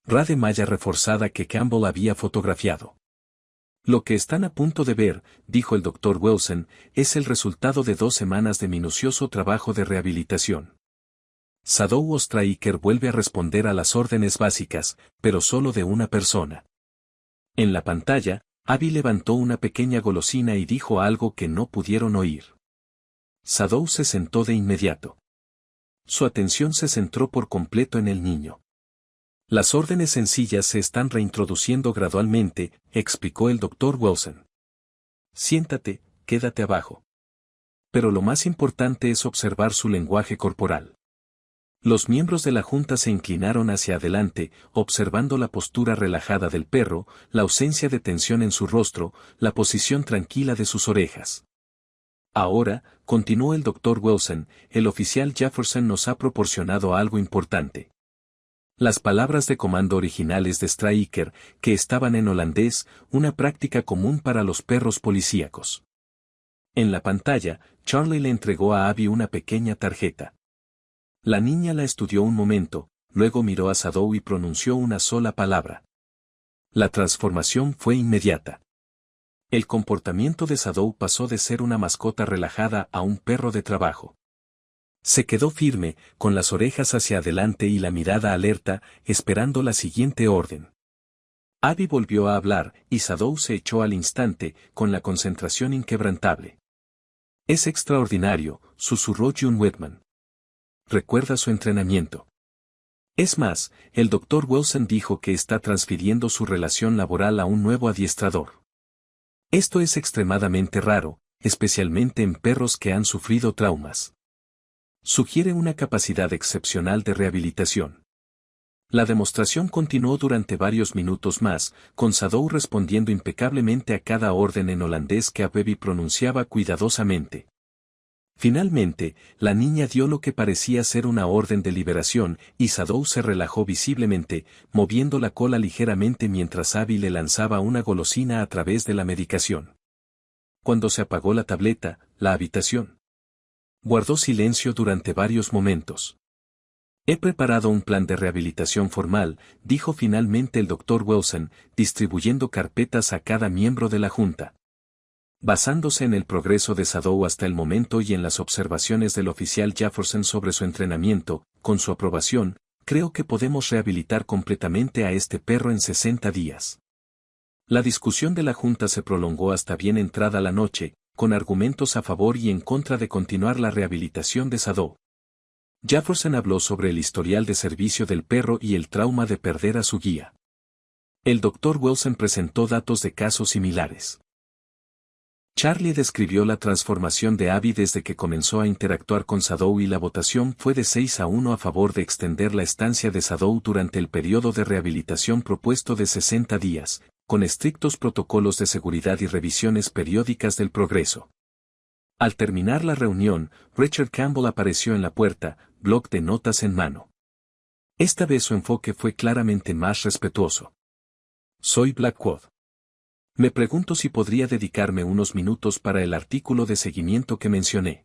de malla reforzada que Campbell había fotografiado. Lo que están a punto de ver, dijo el Dr. Wilson, es el resultado de 2 semanas de minucioso trabajo de rehabilitación. Sadow Ostraker vuelve a responder a las órdenes básicas, pero solo de una persona. En la pantalla, Abby levantó una pequeña golosina y dijo algo que no pudieron oír. Sadow se sentó de inmediato. Su atención se centró por completo en el niño. Las órdenes sencillas se están reintroduciendo gradualmente, explicó el Dr. Wilson. Siéntate, quédate abajo. Pero lo más importante es observar su lenguaje corporal. Los miembros de la junta se inclinaron hacia adelante, observando la postura relajada del perro, la ausencia de tensión en su rostro, la posición tranquila de sus orejas. Ahora, continuó el Dr. Wilson, el oficial Jefferson nos ha proporcionado algo importante. Las palabras de comando originales de Straker, que estaban en holandés, una práctica común para los perros policíacos. En la pantalla, Charlie le entregó a Abby una pequeña tarjeta. La niña la estudió un momento, luego miró a Sadow y pronunció una sola palabra. La transformación fue inmediata. El comportamiento de Sadow pasó de ser una mascota relajada a un perro de trabajo. Se quedó firme, con las orejas hacia adelante y la mirada alerta, esperando la siguiente orden. Abby volvió a hablar, y Sadow se echó al instante, con la concentración inquebrantable. Es extraordinario, susurró June Whitman. Recuerda su entrenamiento. Es más, el Dr. Wilson dijo que está transfiriendo su relación laboral a un nuevo adiestrador. Esto es extremadamente raro, especialmente en perros que han sufrido traumas. Sugiere una capacidad excepcional de rehabilitación. La demostración continuó durante varios minutos más, con Sadow respondiendo impecablemente a cada orden en holandés que Abby pronunciaba cuidadosamente. Finalmente, la niña dio lo que parecía ser una orden de liberación, y Sadow se relajó visiblemente, moviendo la cola ligeramente mientras Abby le lanzaba una golosina a través de la medicación. Cuando se apagó la tableta, la habitación guardó silencio durante varios momentos. He preparado un plan de rehabilitación formal, dijo finalmente el Dr. Wilson, distribuyendo carpetas a cada miembro de la junta. Basándose en el progreso de Sadow hasta el momento y en las observaciones del oficial Jefferson sobre su entrenamiento, con su aprobación, creo que podemos rehabilitar completamente a este perro en 60 días. La discusión de la junta se prolongó hasta bien entrada la noche, con argumentos a favor y en contra de continuar la rehabilitación de Sadow. Jefferson habló sobre el historial de servicio del perro y el trauma de perder a su guía. El Dr. Wilson presentó datos de casos similares. Charlie describió la transformación de Abby desde que comenzó a interactuar con Sadow y la votación fue de 6-1 a favor de extender la estancia de Sadow durante el periodo de rehabilitación propuesto de 60 días, con estrictos protocolos de seguridad y revisiones periódicas del progreso. Al terminar la reunión, Richard Campbell apareció en la puerta, bloc de notas en mano. Esta vez su enfoque fue claramente más respetuoso. Soy Blackwood. Me pregunto si podría dedicarme unos minutos para el artículo de seguimiento que mencioné.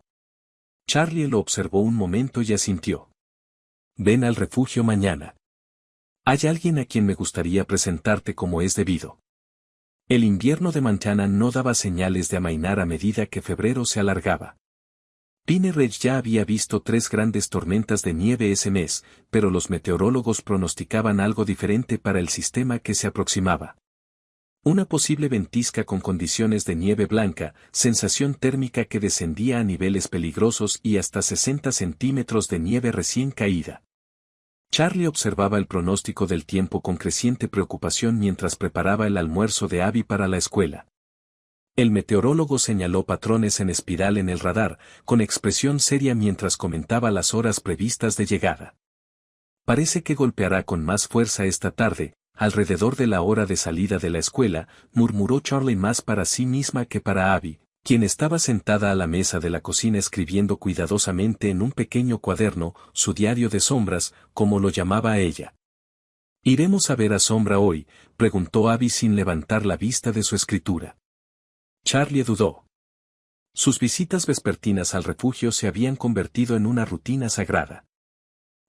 Charlie lo observó un momento y asintió. Ven al refugio mañana. Hay alguien a quien me gustaría presentarte como es debido. El invierno de Montana no daba señales de amainar a medida que febrero se alargaba. Pine Ridge ya había visto 3 grandes tormentas de nieve ese mes, pero los meteorólogos pronosticaban algo diferente para el sistema que se aproximaba. Una posible ventisca con condiciones de nieve blanca, sensación térmica que descendía a niveles peligrosos y hasta 60 centímetros de nieve recién caída. Charlie observaba el pronóstico del tiempo con creciente preocupación mientras preparaba el almuerzo de Abby para la escuela. El meteorólogo señaló patrones en espiral en el radar, con expresión seria mientras comentaba las horas previstas de llegada. Parece que golpeará con más fuerza esta tarde, alrededor de la hora de salida de la escuela, murmuró Charlie más para sí misma que para Abby, quien estaba sentada a la mesa de la cocina escribiendo cuidadosamente en un pequeño cuaderno, su diario de sombras, como lo llamaba ella. ¿Iremos a ver a Sombra hoy?, preguntó Abby sin levantar la vista de su escritura. Charlie dudó. Sus visitas vespertinas al refugio se habían convertido en una rutina sagrada.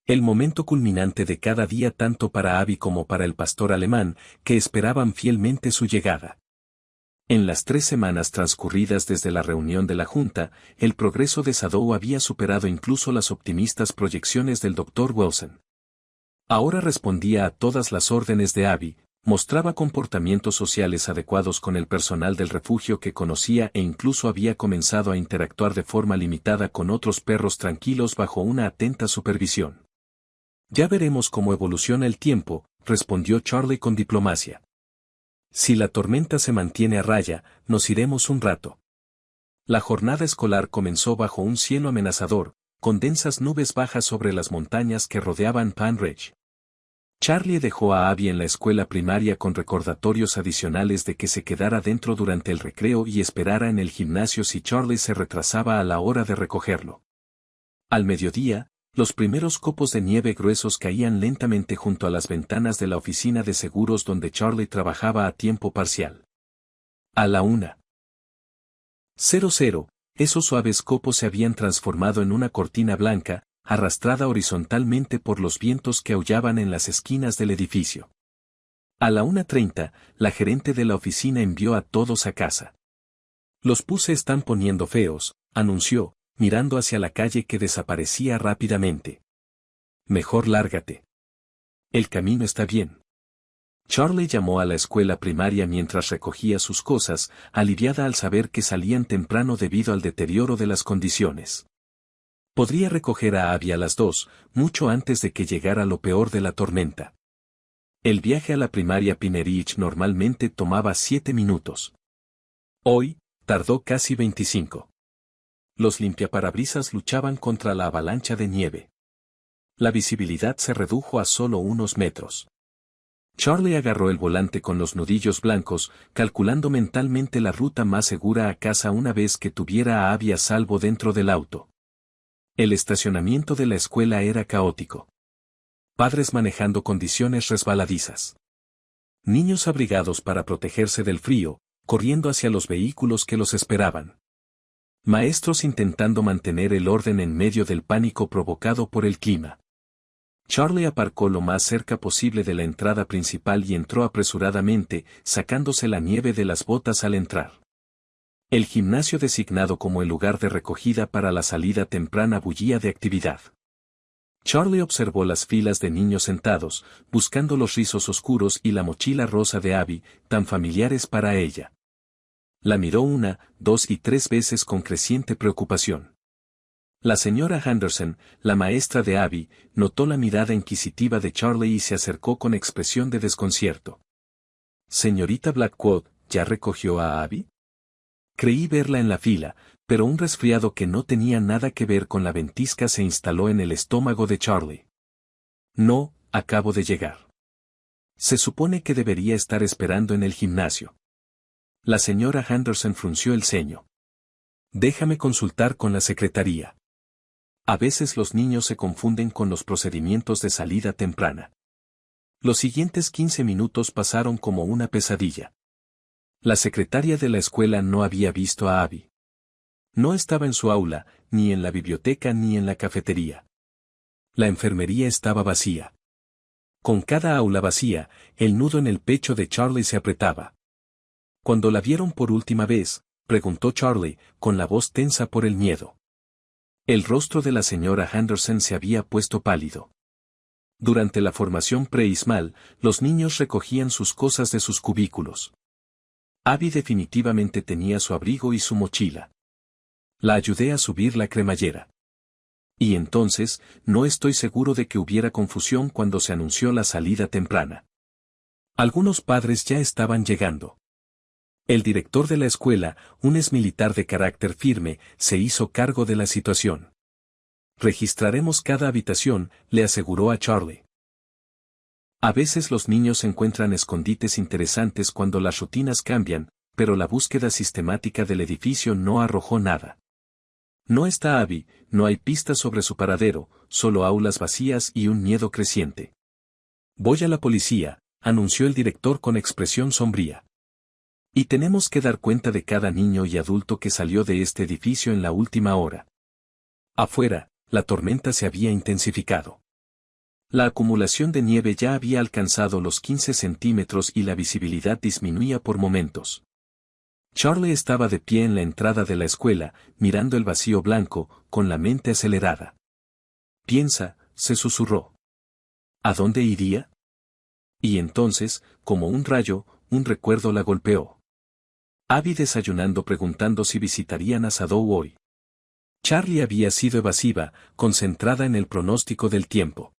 El momento culminante de cada día tanto para Abby como para el pastor alemán, que esperaban fielmente su llegada. En las 3 semanas transcurridas desde la reunión de la Junta, el progreso de Sadow había superado incluso las optimistas proyecciones del Dr. Wilson. Ahora respondía a todas las órdenes de Abby, mostraba comportamientos sociales adecuados con el personal del refugio que conocía e incluso había comenzado a interactuar de forma limitada con otros perros tranquilos bajo una atenta supervisión. Ya veremos cómo evoluciona el tiempo, respondió Charlie con diplomacia. Si la tormenta se mantiene a raya, nos iremos un rato. La jornada escolar comenzó bajo un cielo amenazador, con densas nubes bajas sobre las montañas que rodeaban Pan Ridge. Charlie dejó a Abby en la escuela primaria con recordatorios adicionales de que se quedara dentro durante el recreo y esperara en el gimnasio si Charlie se retrasaba a la hora de recogerlo. Al mediodía, los primeros copos de nieve gruesos caían lentamente junto a las ventanas de la oficina de seguros donde Charlie trabajaba a tiempo parcial. A la 1:00, esos suaves copos se habían transformado en una cortina blanca, arrastrada horizontalmente por los vientos que aullaban en las esquinas del edificio. A la 1:30, la gerente de la oficina envió a todos a casa. Los pus se están poniendo feos, anunció, mirando hacia la calle que desaparecía rápidamente. Mejor lárgate. El camino está bien. Charlie llamó a la escuela primaria mientras recogía sus cosas, aliviada al saber que salían temprano debido al deterioro de las condiciones. Podría recoger a Abby a las 2, mucho antes de que llegara lo peor de la tormenta. El viaje a la primaria Pinerich normalmente tomaba 7 minutos. Hoy, tardó casi 25. Los limpiaparabrisas luchaban contra la avalancha de nieve. La visibilidad se redujo a solo unos metros. Charlie agarró el volante con los nudillos blancos, calculando mentalmente la ruta más segura a casa una vez que tuviera a Abby a salvo dentro del auto. El estacionamiento de la escuela era caótico. Padres manejando condiciones resbaladizas. Niños abrigados para protegerse del frío, corriendo hacia los vehículos que los esperaban. Maestros intentando mantener el orden en medio del pánico provocado por el clima. Charlie aparcó lo más cerca posible de la entrada principal y entró apresuradamente, sacándose la nieve de las botas al entrar. El gimnasio designado como el lugar de recogida para la salida temprana bullía de actividad. Charlie observó las filas de niños sentados, buscando los rizos oscuros y la mochila rosa de Abby, tan familiares para ella. La miró 1, 2 y 3 veces con creciente preocupación. La señora Henderson, la maestra de Abby, notó la mirada inquisitiva de Charlie y se acercó con expresión de desconcierto. «Señorita Blackwood, ¿ya recogió a Abby?» Creí verla en la fila, pero un resfriado que no tenía nada que ver con la ventisca se instaló en el estómago de Charlie. «No, acabo de llegar. Se supone que debería estar esperando en el gimnasio». La señora Henderson frunció el ceño. «Déjame consultar con la secretaría». A veces los niños se confunden con los procedimientos de salida temprana. Los siguientes 15 minutos pasaron como una pesadilla. La secretaria de la escuela no había visto a Abby. No estaba en su aula, ni en la biblioteca ni en la cafetería. La enfermería estaba vacía. Con cada aula vacía, el nudo en el pecho de Charlie se apretaba. Cuando la vieron por última vez, preguntó Charlie, con la voz tensa por el miedo. El rostro de la señora Henderson se había puesto pálido. Durante la formación preismal, los niños recogían sus cosas de sus cubículos. Abby definitivamente tenía su abrigo y su mochila. La ayudé a subir la cremallera. Y entonces, no estoy seguro de que hubiera confusión cuando se anunció la salida temprana. Algunos padres ya estaban llegando. El director de la escuela, un exmilitar de carácter firme, se hizo cargo de la situación. Registraremos cada habitación, le aseguró a Charlie. A veces los niños encuentran escondites interesantes cuando las rutinas cambian, pero la búsqueda sistemática del edificio no arrojó nada. No está Abby, no hay pistas sobre su paradero, solo aulas vacías y un miedo creciente. Voy a la policía, anunció el director con expresión sombría. Y tenemos que dar cuenta de cada niño y adulto que salió de este edificio en la última hora. Afuera, la tormenta se había intensificado. La acumulación de nieve ya había alcanzado los 15 centímetros y la visibilidad disminuía por momentos. Charlie estaba de pie en la entrada de la escuela, mirando el vacío blanco, con la mente acelerada. Piensa, se susurró. ¿A dónde iría? Y entonces, como un rayo, un recuerdo la golpeó. Abby desayunando preguntando si visitarían a Shadow hoy. Charlie había sido evasiva, concentrada en el pronóstico del tiempo.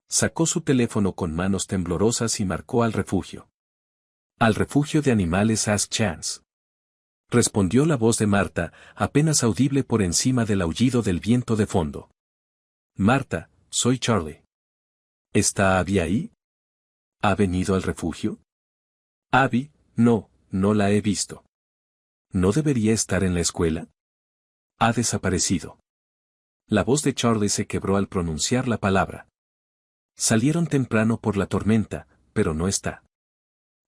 Sacó su teléfono con manos temblorosas y marcó al refugio. Al refugio de animales Ask Chance. Respondió la voz de Marta, apenas audible por encima del aullido del viento de fondo. Marta, soy Charlie. ¿Está Abby ahí? ¿Ha venido al refugio? Abby, no la he visto. ¿No debería estar en la escuela? Ha desaparecido. La voz de Charlie se quebró al pronunciar la palabra. Salieron temprano por la tormenta, pero no está.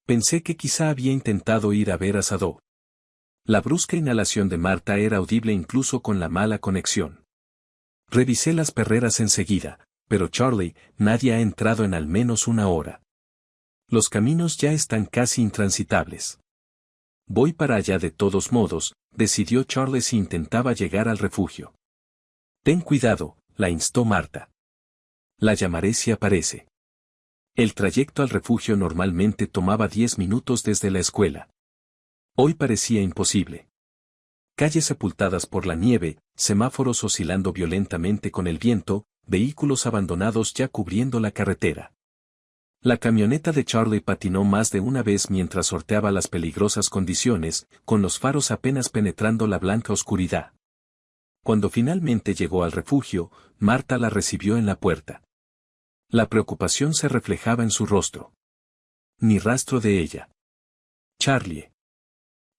Pensé que quizá había intentado ir a ver a Shadow. La brusca inhalación de Marta era audible incluso con la mala conexión. Revisé las perreras enseguida, pero Charlie, nadie ha entrado en al menos una hora. Los caminos ya están casi intransitables. Voy para allá de todos modos, decidió Charlie si intentaba llegar al refugio. Ten cuidado, la instó Marta. La llamaré si aparece. El trayecto al refugio normalmente tomaba 10 minutos desde la escuela. Hoy parecía imposible. Calles sepultadas por la nieve, semáforos oscilando violentamente con el viento, vehículos abandonados ya cubriendo la carretera. La camioneta de Charlie patinó más de una vez mientras sorteaba las peligrosas condiciones, con los faros apenas penetrando la blanca oscuridad. Cuando finalmente llegó al refugio, Marta la recibió en la puerta. La preocupación se reflejaba en su rostro. Ni rastro de ella. Charlie.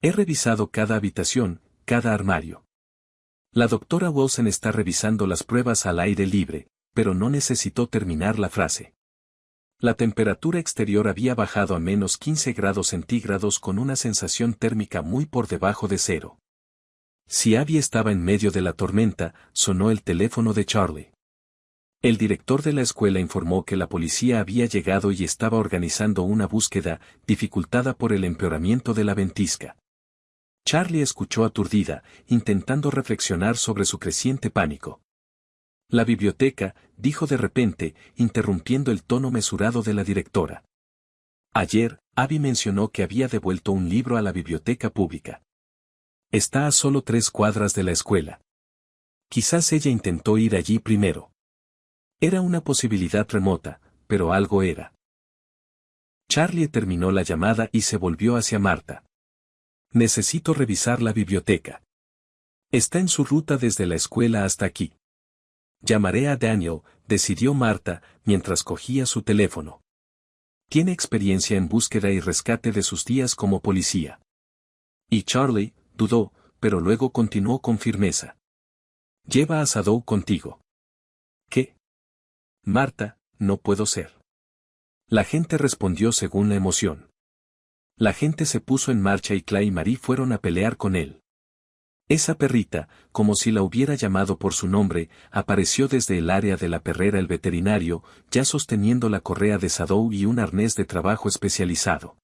He revisado cada habitación, cada armario. La doctora Wilson está revisando las pruebas al aire libre, pero no necesitó terminar la frase. La temperatura exterior había bajado a menos 15 grados centígrados con una sensación térmica muy por debajo de cero. Si Abby estaba en medio de la tormenta, sonó el teléfono de Charlie. El director de la escuela informó que la policía había llegado y estaba organizando una búsqueda, dificultada por el empeoramiento de la ventisca. Charlie escuchó aturdida, intentando reflexionar sobre su creciente pánico. La biblioteca, dijo de repente, interrumpiendo el tono mesurado de la directora. Ayer, Abby mencionó que había devuelto un libro a la biblioteca pública. Está a solo 3 cuadras de la escuela. Quizás ella intentó ir allí primero. Era una posibilidad remota, pero algo era. Charlie terminó la llamada y se volvió hacia Marta. Necesito revisar la biblioteca. Está en su ruta desde la escuela hasta aquí. Llamaré a Daniel, decidió Marta, mientras cogía su teléfono. Tiene experiencia en búsqueda y rescate de sus días como policía. Y Charlie, dudó, pero luego continuó con firmeza. Lleva a Shadow contigo. ¿Qué? Marta, no puedo ser. La gente respondió según la emoción. La gente se puso en marcha y Clay y Marie fueron a pelear con él. Esa perrita, como si la hubiera llamado por su nombre, apareció desde el área de la perrera el veterinario, ya sosteniendo la correa de Shadow y un arnés de trabajo especializado.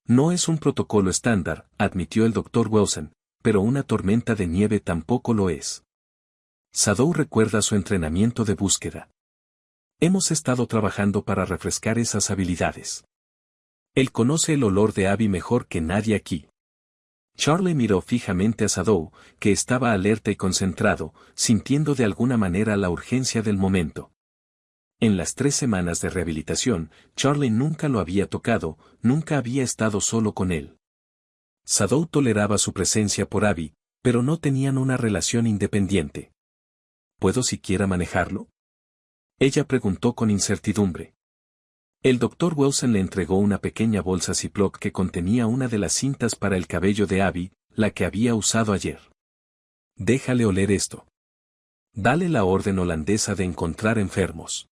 No es un protocolo estándar, admitió el Dr. Wilson, pero una tormenta de nieve tampoco lo es. Shadow recuerda su entrenamiento de búsqueda. Hemos estado trabajando para refrescar esas habilidades. Él conoce el olor de Abby mejor que nadie aquí. Charlie miró fijamente a Shadow, que estaba alerta y concentrado, sintiendo de alguna manera la urgencia del momento. En las 3 semanas de rehabilitación, Charlie nunca lo había tocado, nunca había estado solo con él. Sadou toleraba su presencia por Abby, pero no tenían una relación independiente. ¿Puedo siquiera manejarlo? Ella preguntó con incertidumbre. El doctor Wilson le entregó una pequeña bolsa Ziploc que contenía una de las cintas para el cabello de Abby, la que había usado ayer. Déjale oler esto. Dale la orden holandesa de encontrar enfermos.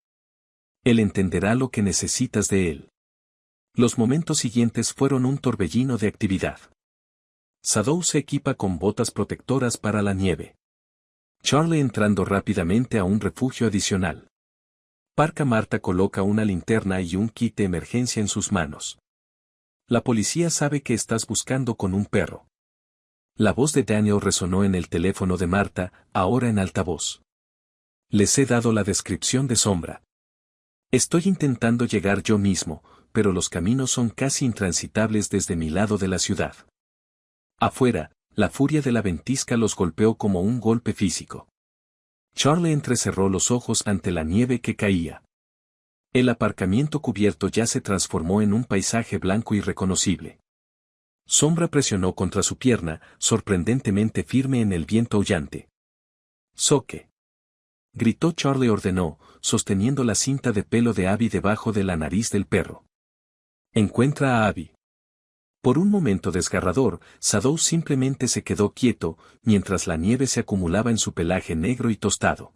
Él entenderá lo que necesitas de él. Los momentos siguientes fueron un torbellino de actividad. Sadou se equipa con botas protectoras para la nieve. Charlie entrando rápidamente a un refugio adicional. Parka Marta coloca una linterna y un kit de emergencia en sus manos. La policía sabe que estás buscando con un perro. La voz de Daniel resonó en el teléfono de Marta, ahora en altavoz. Les he dado la descripción de Sombra. Estoy intentando llegar yo mismo, pero los caminos son casi intransitables desde mi lado de la ciudad. Afuera, la furia de la ventisca los golpeó como un golpe físico. Charlie entrecerró los ojos ante la nieve que caía. El aparcamiento cubierto ya se transformó en un paisaje blanco irreconocible. Sombra presionó contra su pierna, sorprendentemente firme en el viento aullante. «Soque», gritó. Charlie ordenó, sosteniendo la cinta de pelo de Abby debajo de la nariz del perro. «Encuentra a Abby». Por un momento desgarrador, Sadou simplemente se quedó quieto, mientras la nieve se acumulaba en su pelaje negro y tostado.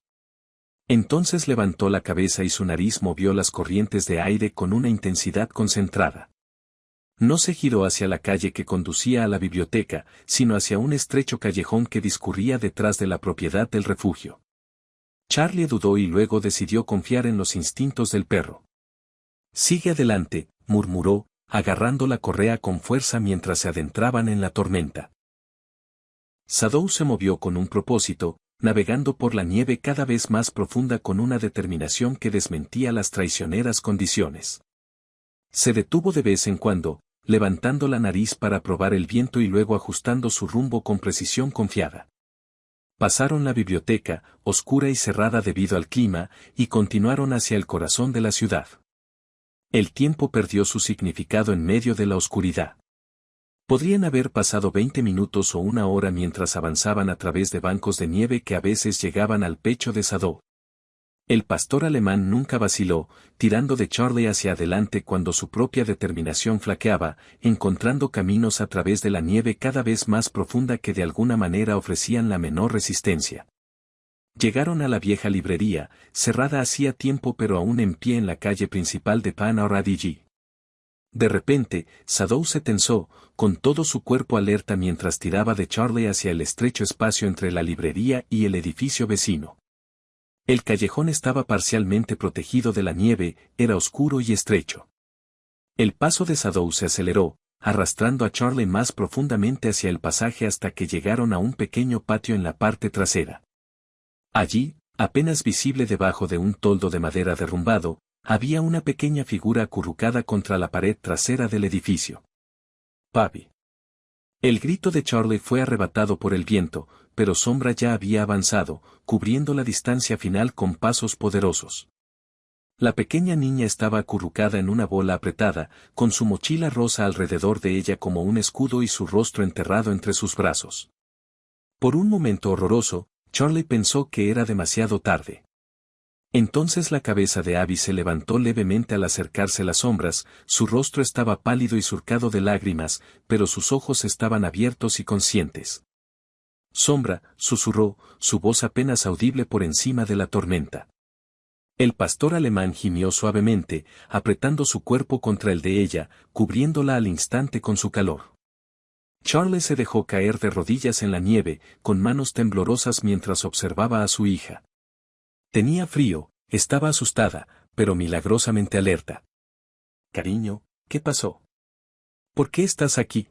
Entonces levantó la cabeza y su nariz movió las corrientes de aire con una intensidad concentrada. No se giró hacia la calle que conducía a la biblioteca, sino hacia un estrecho callejón que discurría detrás de la propiedad del refugio. Charlie dudó y luego decidió confiar en los instintos del perro. «Sigue adelante», murmuró, agarrando la correa con fuerza mientras se adentraban en la tormenta. Sadou se movió con un propósito, navegando por la nieve cada vez más profunda con una determinación que desmentía las traicioneras condiciones. Se detuvo de vez en cuando, levantando la nariz para probar el viento y luego ajustando su rumbo con precisión confiada. Pasaron la biblioteca, oscura y cerrada debido al clima, y continuaron hacia el corazón de la ciudad. El tiempo perdió su significado en medio de la oscuridad. Podrían haber pasado 20 minutos o una hora mientras avanzaban a través de bancos de nieve que a veces llegaban al pecho de Sadou. El pastor alemán nunca vaciló, tirando de Charlie hacia adelante cuando su propia determinación flaqueaba, encontrando caminos a través de la nieve cada vez más profunda que de alguna manera ofrecían la menor resistencia. Llegaron a la vieja librería, cerrada hacía tiempo pero aún en pie en la calle principal de Pan-Aradigi. De repente, Sadou se tensó, con todo su cuerpo alerta mientras tiraba de Charlie hacia el estrecho espacio entre la librería y el edificio vecino. El callejón estaba parcialmente protegido de la nieve, era oscuro y estrecho. El paso de Sadou se aceleró, arrastrando a Charlie más profundamente hacia el pasaje hasta que llegaron a un pequeño patio en la parte trasera. Allí, apenas visible debajo de un toldo de madera derrumbado, había una pequeña figura acurrucada contra la pared trasera del edificio. «Papi». El grito de Charlie fue arrebatado por el viento, pero Sombra ya había avanzado, cubriendo la distancia final con pasos poderosos. La pequeña niña estaba acurrucada en una bola apretada, con su mochila rosa alrededor de ella como un escudo y su rostro enterrado entre sus brazos. Por un momento horroroso, Charlie pensó que era demasiado tarde. Entonces la cabeza de Abby se levantó levemente al acercarse las sombras, su rostro estaba pálido y surcado de lágrimas, pero sus ojos estaban abiertos y conscientes. «Sombra», susurró, su voz apenas audible por encima de la tormenta. El pastor alemán gimió suavemente, apretando su cuerpo contra el de ella, cubriéndola al instante con su calor. Charlie se dejó caer de rodillas en la nieve, con manos temblorosas mientras observaba a su hija. Tenía frío, estaba asustada, pero milagrosamente alerta. «Cariño, ¿qué pasó? ¿Por qué estás aquí?»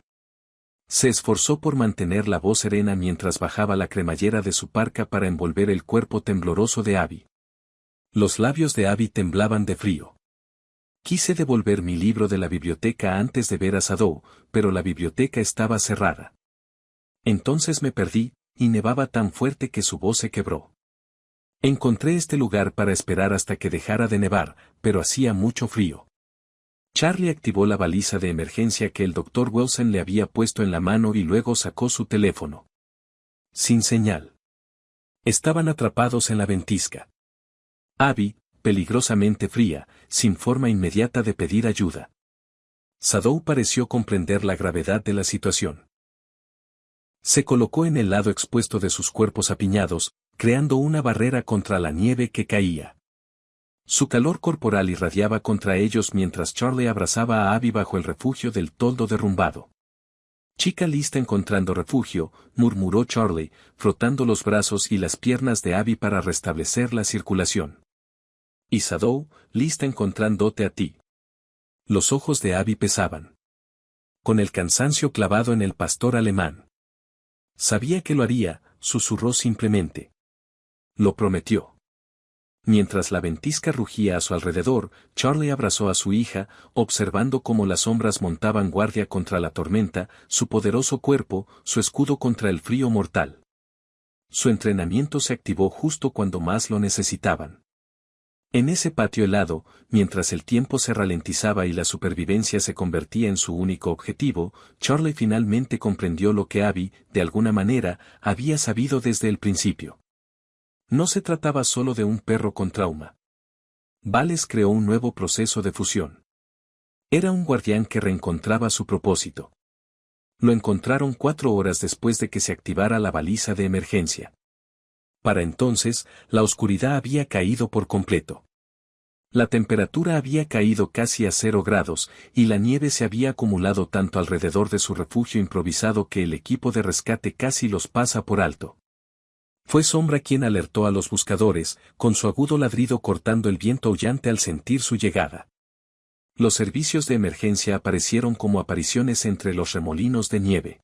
Se esforzó por mantener la voz serena mientras bajaba la cremallera de su parka para envolver el cuerpo tembloroso de Abby. Los labios de Abby temblaban de frío. «Quise devolver mi libro de la biblioteca antes de ver a Sadou, pero la biblioteca estaba cerrada. Entonces me perdí, y nevaba tan fuerte que su voz se quebró. Encontré este lugar para esperar hasta que dejara de nevar, pero hacía mucho frío. Charlie activó la baliza de emergencia que el Dr. Wilson le había puesto en la mano y luego sacó su teléfono. Sin señal. Estaban atrapados en la ventisca. Abby, peligrosamente fría, sin forma inmediata de pedir ayuda. Sadow pareció comprender la gravedad de la situación. Se colocó en el lado expuesto de sus cuerpos apiñados, creando una barrera contra la nieve que caía. Su calor corporal irradiaba contra ellos mientras Charlie abrazaba a Abby bajo el refugio del toldo derrumbado. Chica lista encontrando refugio, murmuró Charlie, frotando los brazos y las piernas de Abby para restablecer la circulación. Y Sadow, lista encontrándote a ti. Los ojos de Abby pesaban. Con el cansancio clavado en el pastor alemán. Sabía que lo haría, susurró simplemente. Lo prometió. Mientras la ventisca rugía a su alrededor, Charlie abrazó a su hija, observando cómo las sombras montaban guardia contra la tormenta, su poderoso cuerpo, su escudo contra el frío mortal. Su entrenamiento se activó justo cuando más lo necesitaban. En ese patio helado, mientras el tiempo se ralentizaba y la supervivencia se convertía en su único objetivo, Charlie finalmente comprendió lo que Abby, de alguna manera, había sabido desde el principio. No se trataba solo de un perro con trauma. Vales creó un nuevo proceso de fusión. Era un guardián que reencontraba su propósito. Lo encontraron 4 horas después de que se activara la baliza de emergencia. Para entonces, la oscuridad había caído por completo. La temperatura había caído casi a 0 grados, y la nieve se había acumulado tanto alrededor de su refugio improvisado que el equipo de rescate casi los pasa por alto. Fue Sombra quien alertó a los buscadores, con su agudo ladrido cortando el viento aullante al sentir su llegada. Los servicios de emergencia aparecieron como apariciones entre los remolinos de nieve.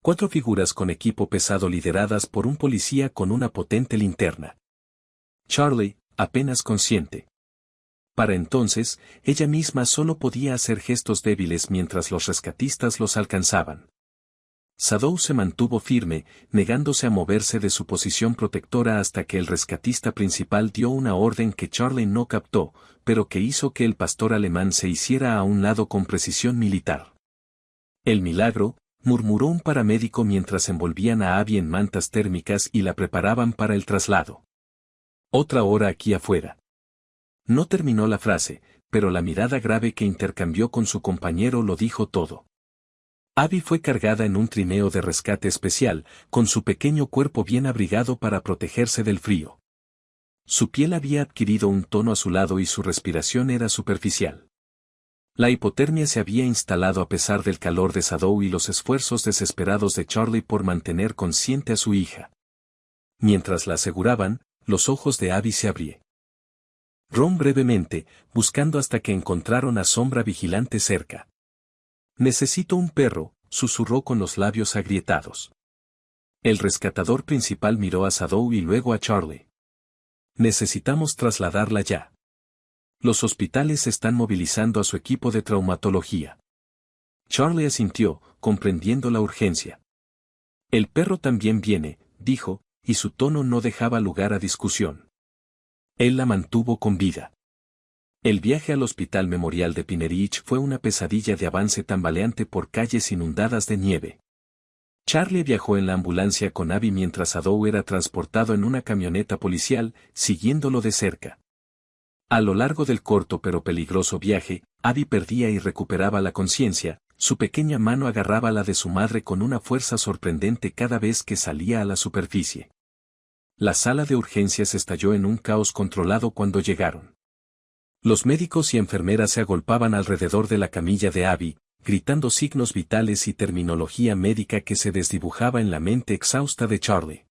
4 figuras con equipo pesado lideradas por un policía con una potente linterna. Charlie, apenas consciente. Para entonces, ella misma solo podía hacer gestos débiles mientras los rescatistas los alcanzaban. Sadow se mantuvo firme, negándose a moverse de su posición protectora hasta que el rescatista principal dio una orden que Charlie no captó, pero que hizo que el pastor alemán se hiciera a un lado con precisión militar. El milagro, murmuró un paramédico mientras envolvían a Abby en mantas térmicas y la preparaban para el traslado. Otra hora aquí afuera. No terminó la frase, pero la mirada grave que intercambió con su compañero lo dijo todo. Abby fue cargada en un trineo de rescate especial, con su pequeño cuerpo bien abrigado para protegerse del frío. Su piel había adquirido un tono azulado y su respiración era superficial. La hipotermia se había instalado a pesar del calor de Sadow y los esfuerzos desesperados de Charlie por mantener consciente a su hija. Mientras la aseguraban, los ojos de Abby se abrieron brevemente, buscando hasta que encontraron a Sombra vigilante cerca. Necesito un perro, susurró con los labios agrietados. El rescatador principal miró a Sadow y luego a Charlie. Necesitamos trasladarla ya. Los hospitales están movilizando a su equipo de traumatología. Charlie asintió, comprendiendo la urgencia. El perro también viene, dijo, y su tono no dejaba lugar a discusión. Él la mantuvo con vida. El viaje al Hospital Memorial de Pinnerich fue una pesadilla de avance tambaleante por calles inundadas de nieve. Charlie viajó en la ambulancia con Abby mientras Sadow era transportado en una camioneta policial, siguiéndolo de cerca. A lo largo del corto pero peligroso viaje, Abby perdía y recuperaba la conciencia, su pequeña mano agarraba la de su madre con una fuerza sorprendente cada vez que salía a la superficie. La sala de urgencias estalló en un caos controlado cuando llegaron. Los médicos y enfermeras se agolpaban alrededor de la camilla de Abby, gritando signos vitales y terminología médica que se desdibujaba en la mente exhausta de Charlie.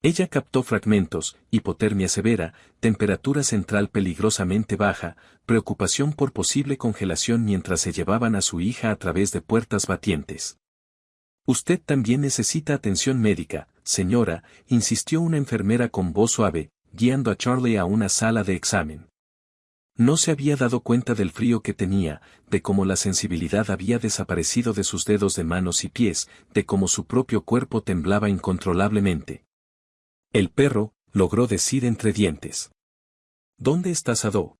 Ella captó fragmentos, hipotermia severa, temperatura central peligrosamente baja, preocupación por posible congelación mientras se llevaban a su hija a través de puertas batientes. Usted también necesita atención médica, señora, insistió una enfermera con voz suave, guiando a Charlie a una sala de examen. No se había dado cuenta del frío que tenía, de cómo la sensibilidad había desaparecido de sus dedos de manos y pies, de cómo su propio cuerpo temblaba incontrolablemente. El perro, logró decir entre dientes. ¿Dónde está Sadow?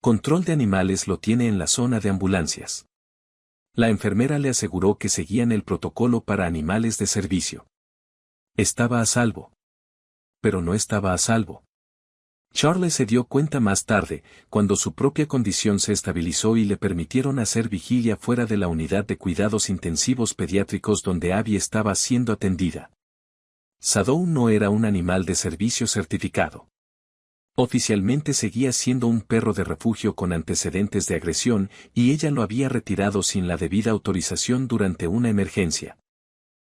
Control de animales lo tiene en la zona de ambulancias. La enfermera le aseguró que seguían el protocolo para animales de servicio. Estaba a salvo. Pero no estaba a salvo. Charles se dio cuenta más tarde, cuando su propia condición se estabilizó y le permitieron hacer vigilia fuera de la unidad de cuidados intensivos pediátricos donde Abby estaba siendo atendida. Shadow no era un animal de servicio certificado. Oficialmente seguía siendo un perro de refugio con antecedentes de agresión y ella lo había retirado sin la debida autorización durante una emergencia.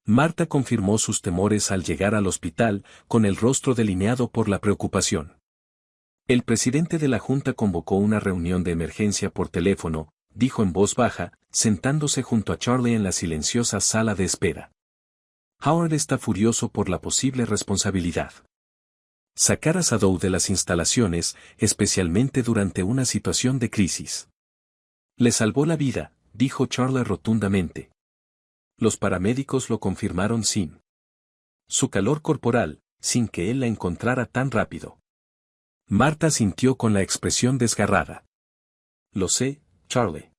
Marta confirmó sus temores al llegar al hospital, con el rostro delineado por la preocupación. El presidente de la Junta convocó una reunión de emergencia por teléfono, dijo en voz baja, sentándose junto a Charlie en la silenciosa sala de espera. Howard está furioso por la posible responsabilidad. Sacar a Shadow de las instalaciones, especialmente durante una situación de crisis. Le salvó la vida, dijo Charlie rotundamente. Los paramédicos lo confirmaron sin su calor corporal, sin que él la encontrara tan rápido. Marta sintió con la expresión desgarrada. Lo sé, Charlie.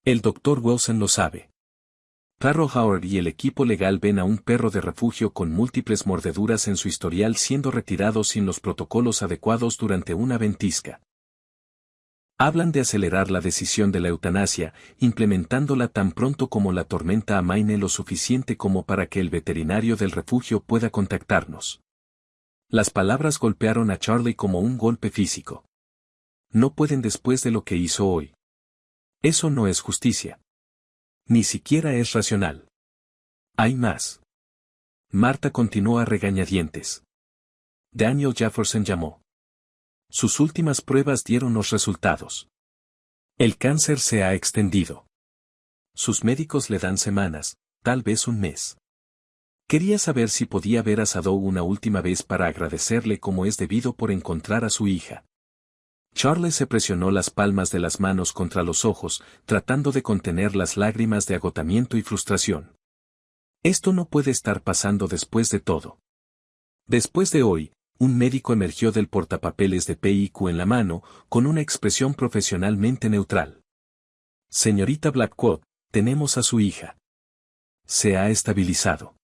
El doctor Wilson lo sabe. Carro Howard y el equipo legal ven a un perro de refugio con múltiples mordeduras en su historial siendo retirado sin los protocolos adecuados durante una ventisca. Hablan de acelerar la decisión de la eutanasia, implementándola tan pronto como la tormenta amaine lo suficiente como para que el veterinario del refugio pueda contactarnos. Las palabras golpearon a Charlie como un golpe físico. No pueden después de lo que hizo hoy. Eso no es justicia. Ni siquiera es racional. Hay más. Marta continuó a regañadientes. Daniel Jefferson llamó. Sus últimas pruebas dieron los resultados. El cáncer se ha extendido. Sus médicos le dan semanas, tal vez un mes. Quería saber si podía ver a Shadow una última vez para agradecerle como es debido por encontrar a su hija. Charles se presionó las palmas de las manos contra los ojos, tratando de contener las lágrimas de agotamiento y frustración. Esto no puede estar pasando después de todo. Después de hoy, un médico emergió del portapapeles de PIQ en la mano, con una expresión profesionalmente neutral. Señorita Blackwood, tenemos a su hija. Se ha estabilizado.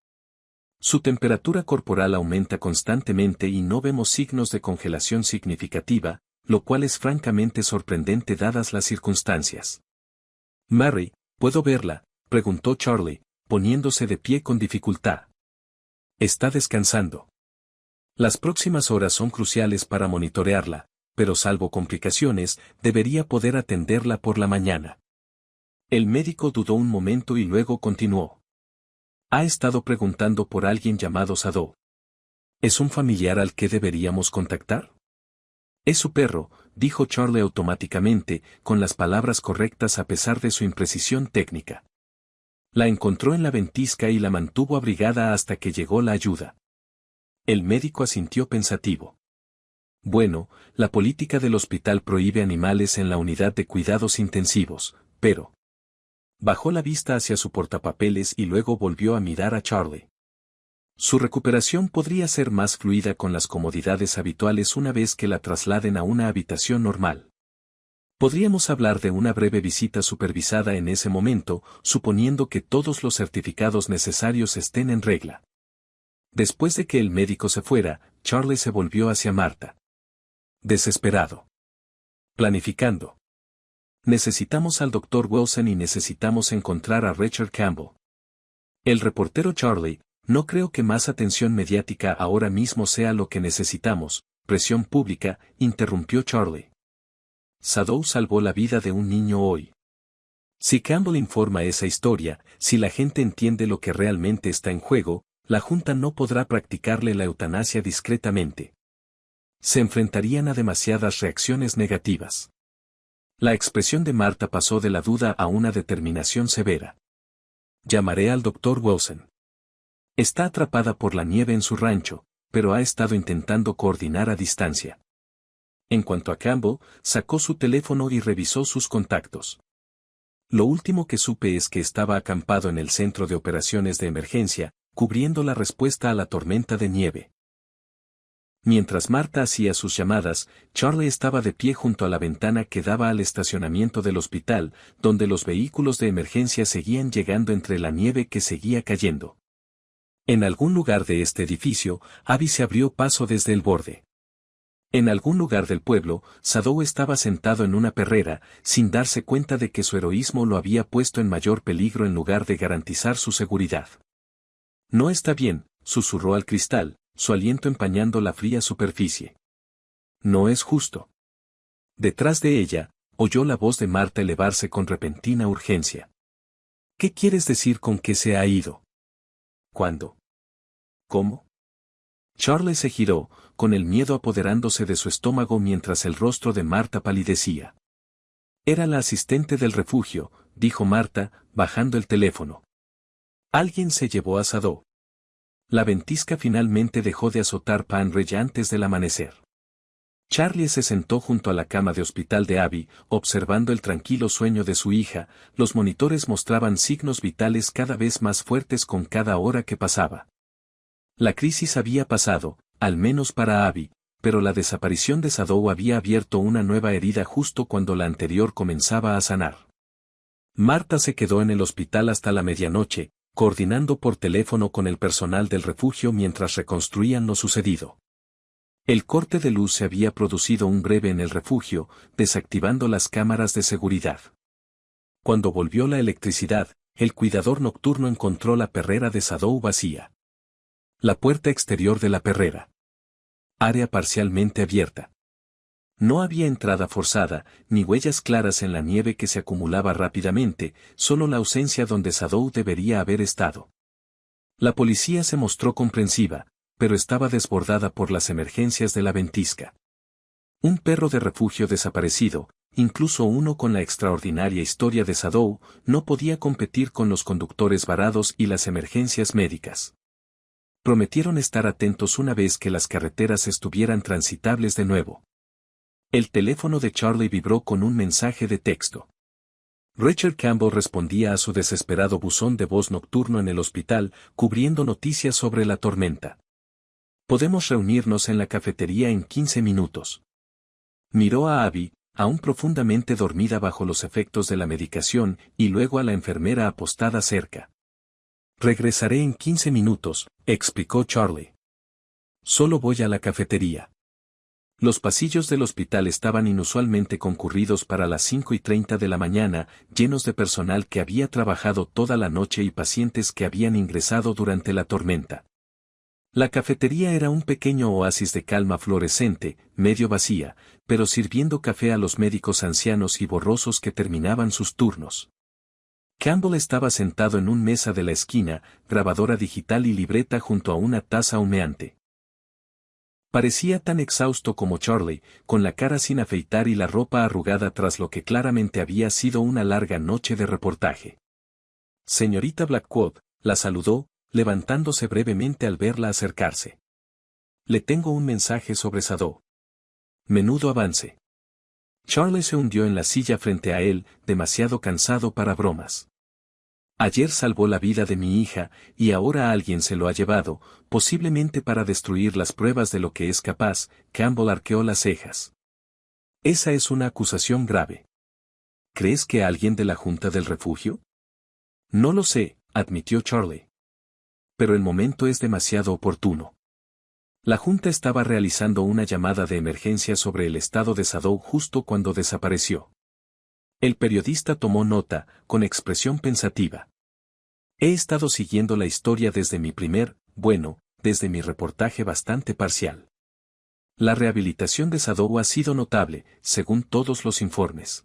Su temperatura corporal aumenta constantemente y no vemos signos de congelación significativa, lo cual es francamente sorprendente dadas las circunstancias. Mary, ¿puedo verla?, preguntó Charlie, poniéndose de pie con dificultad. Está descansando. Las próximas horas son cruciales para monitorearla, pero salvo complicaciones, debería poder atenderla por la mañana. El médico dudó un momento y luego continuó. Ha estado preguntando por alguien llamado Shadow. ¿Es un familiar al que deberíamos contactar? Es su perro, dijo Charlie automáticamente, con las palabras correctas a pesar de su imprecisión técnica. La encontró en la ventisca y la mantuvo abrigada hasta que llegó la ayuda. El médico asintió pensativo. Bueno, la política del hospital prohíbe animales en la unidad de cuidados intensivos, pero... Bajó la vista hacia su portapapeles y luego volvió a mirar a Charlie. Su recuperación podría ser más fluida con las comodidades habituales una vez que la trasladen a una habitación normal. Podríamos hablar de una breve visita supervisada en ese momento, suponiendo que todos los certificados necesarios estén en regla. Después de que el médico se fuera, Charlie se volvió hacia Marta. Desesperado. Planificando. Necesitamos al Dr. Wilson y necesitamos encontrar a Richard Campbell. El reportero Charlie, no creo que más atención mediática ahora mismo sea lo que necesitamos, presión pública, interrumpió Charlie. Shadow salvó la vida de un niño hoy. Si Campbell informa esa historia, si la gente entiende lo que realmente está en juego, la Junta no podrá practicarle la eutanasia discretamente. Se enfrentarían a demasiadas reacciones negativas. La expresión de Marta pasó de la duda a una determinación severa. Llamaré al Dr. Wilson. Está atrapada por la nieve en su rancho, pero ha estado intentando coordinar a distancia. En cuanto a Campbell, sacó su teléfono y revisó sus contactos. Lo último que supe es que estaba acampado en el centro de operaciones de emergencia, cubriendo la respuesta a la tormenta de nieve. Mientras Marta hacía sus llamadas, Charlie estaba de pie junto a la ventana que daba al estacionamiento del hospital, donde los vehículos de emergencia seguían llegando entre la nieve que seguía cayendo. En algún lugar de este edificio, Abby se abrió paso desde el borde. En algún lugar del pueblo, Sadow estaba sentado en una perrera, sin darse cuenta de que su heroísmo lo había puesto en mayor peligro en lugar de garantizar su seguridad. No está bien, susurró al cristal, su aliento empañando la fría superficie. No es justo. Detrás de ella, oyó la voz de Marta elevarse con repentina urgencia. ¿Qué quieres decir con que se ha ido? ¿Cuándo? ¿Cómo? Charlie se giró, con el miedo apoderándose de su estómago mientras el rostro de Marta palidecía. Era la asistente del refugio, dijo Marta, bajando el teléfono. Alguien se llevó a Sadow. La ventisca finalmente dejó de azotar Pan Ridge antes del amanecer. Charlie se sentó junto a la cama de hospital de Abby, observando el tranquilo sueño de su hija. Los monitores mostraban signos vitales cada vez más fuertes con cada hora que pasaba. La crisis había pasado, al menos para Abby, pero la desaparición de Sadow había abierto una nueva herida justo cuando la anterior comenzaba a sanar. Marta se quedó en el hospital hasta la medianoche, coordinando por teléfono con el personal del refugio mientras reconstruían lo sucedido. El corte de luz se había producido un breve en el refugio, desactivando las cámaras de seguridad. Cuando volvió la electricidad, el cuidador nocturno encontró la perrera de Sadow vacía. La puerta exterior de la perrera. Área parcialmente abierta. No había entrada forzada, ni huellas claras en la nieve que se acumulaba rápidamente, solo la ausencia donde Sadow debería haber estado. La policía se mostró comprensiva, pero estaba desbordada por las emergencias de la ventisca. Un perro de refugio desaparecido, incluso uno con la extraordinaria historia de Sadow, no podía competir con los conductores varados y las emergencias médicas. Prometieron estar atentos una vez que las carreteras estuvieran transitables de nuevo. El teléfono de Charlie vibró con un mensaje de texto. Richard Campbell respondía a su desesperado buzón de voz nocturno en el hospital, cubriendo noticias sobre la tormenta. Podemos reunirnos en la cafetería en 15 minutos. Miró a Abby, aún profundamente dormida bajo los efectos de la medicación, y luego a la enfermera apostada cerca. Regresaré en 15 minutos, explicó Charlie. Solo voy a la cafetería. Los pasillos del hospital estaban inusualmente concurridos para las 5:30 de la mañana, llenos de personal que había trabajado toda la noche y pacientes que habían ingresado durante la tormenta. La cafetería era un pequeño oasis de calma fluorescente, medio vacía, pero sirviendo café a los médicos ancianos y borrosos que terminaban sus turnos. Campbell estaba sentado en un mesa de la esquina, grabadora digital y libreta junto a una taza humeante. Parecía tan exhausto como Charlie, con la cara sin afeitar y la ropa arrugada tras lo que claramente había sido una larga noche de reportaje. Señorita Blackwood, la saludó, levantándose brevemente al verla acercarse. Le tengo un mensaje sobre Sadow. Menudo avance. Charlie se hundió en la silla frente a él, demasiado cansado para bromas. Ayer salvó la vida de mi hija, y ahora alguien se lo ha llevado, posiblemente para destruir las pruebas de lo que es capaz. Campbell arqueó las cejas. Esa es una acusación grave. ¿Crees que alguien de la Junta del Refugio? No lo sé, admitió Charlie. Pero el momento es demasiado oportuno. La Junta estaba realizando una llamada de emergencia sobre el estado de Sadow justo cuando desapareció. El periodista tomó nota, con expresión pensativa. He estado siguiendo la historia desde desde mi reportaje bastante parcial. La rehabilitación de Sadow ha sido notable, según todos los informes.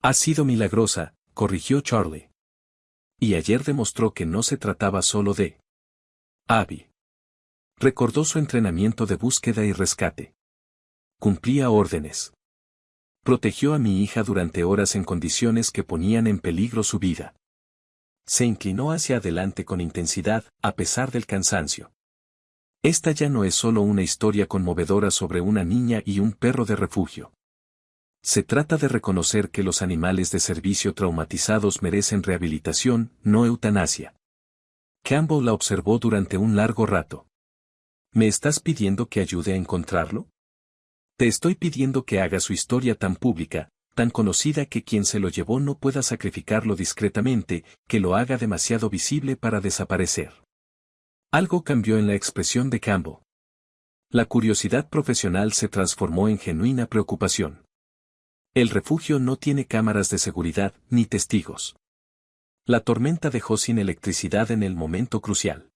Ha sido milagrosa, corrigió Charlie. Y ayer demostró que no se trataba solo de Abby. Recordó su entrenamiento de búsqueda y rescate. Cumplía órdenes. Protegió a mi hija durante horas en condiciones que ponían en peligro su vida. Se inclinó hacia adelante con intensidad, a pesar del cansancio. Esta ya no es solo una historia conmovedora sobre una niña y un perro de refugio. Se trata de reconocer que los animales de servicio traumatizados merecen rehabilitación, no eutanasia. Campbell la observó durante un largo rato. ¿Me estás pidiendo que ayude a encontrarlo? Te estoy pidiendo que haga su historia tan pública, tan conocida que quien se lo llevó no pueda sacrificarlo discretamente, que lo haga demasiado visible para desaparecer. Algo cambió en la expresión de Campbell. La curiosidad profesional se transformó en genuina preocupación. El refugio no tiene cámaras de seguridad ni testigos. La tormenta dejó sin electricidad en el momento crucial.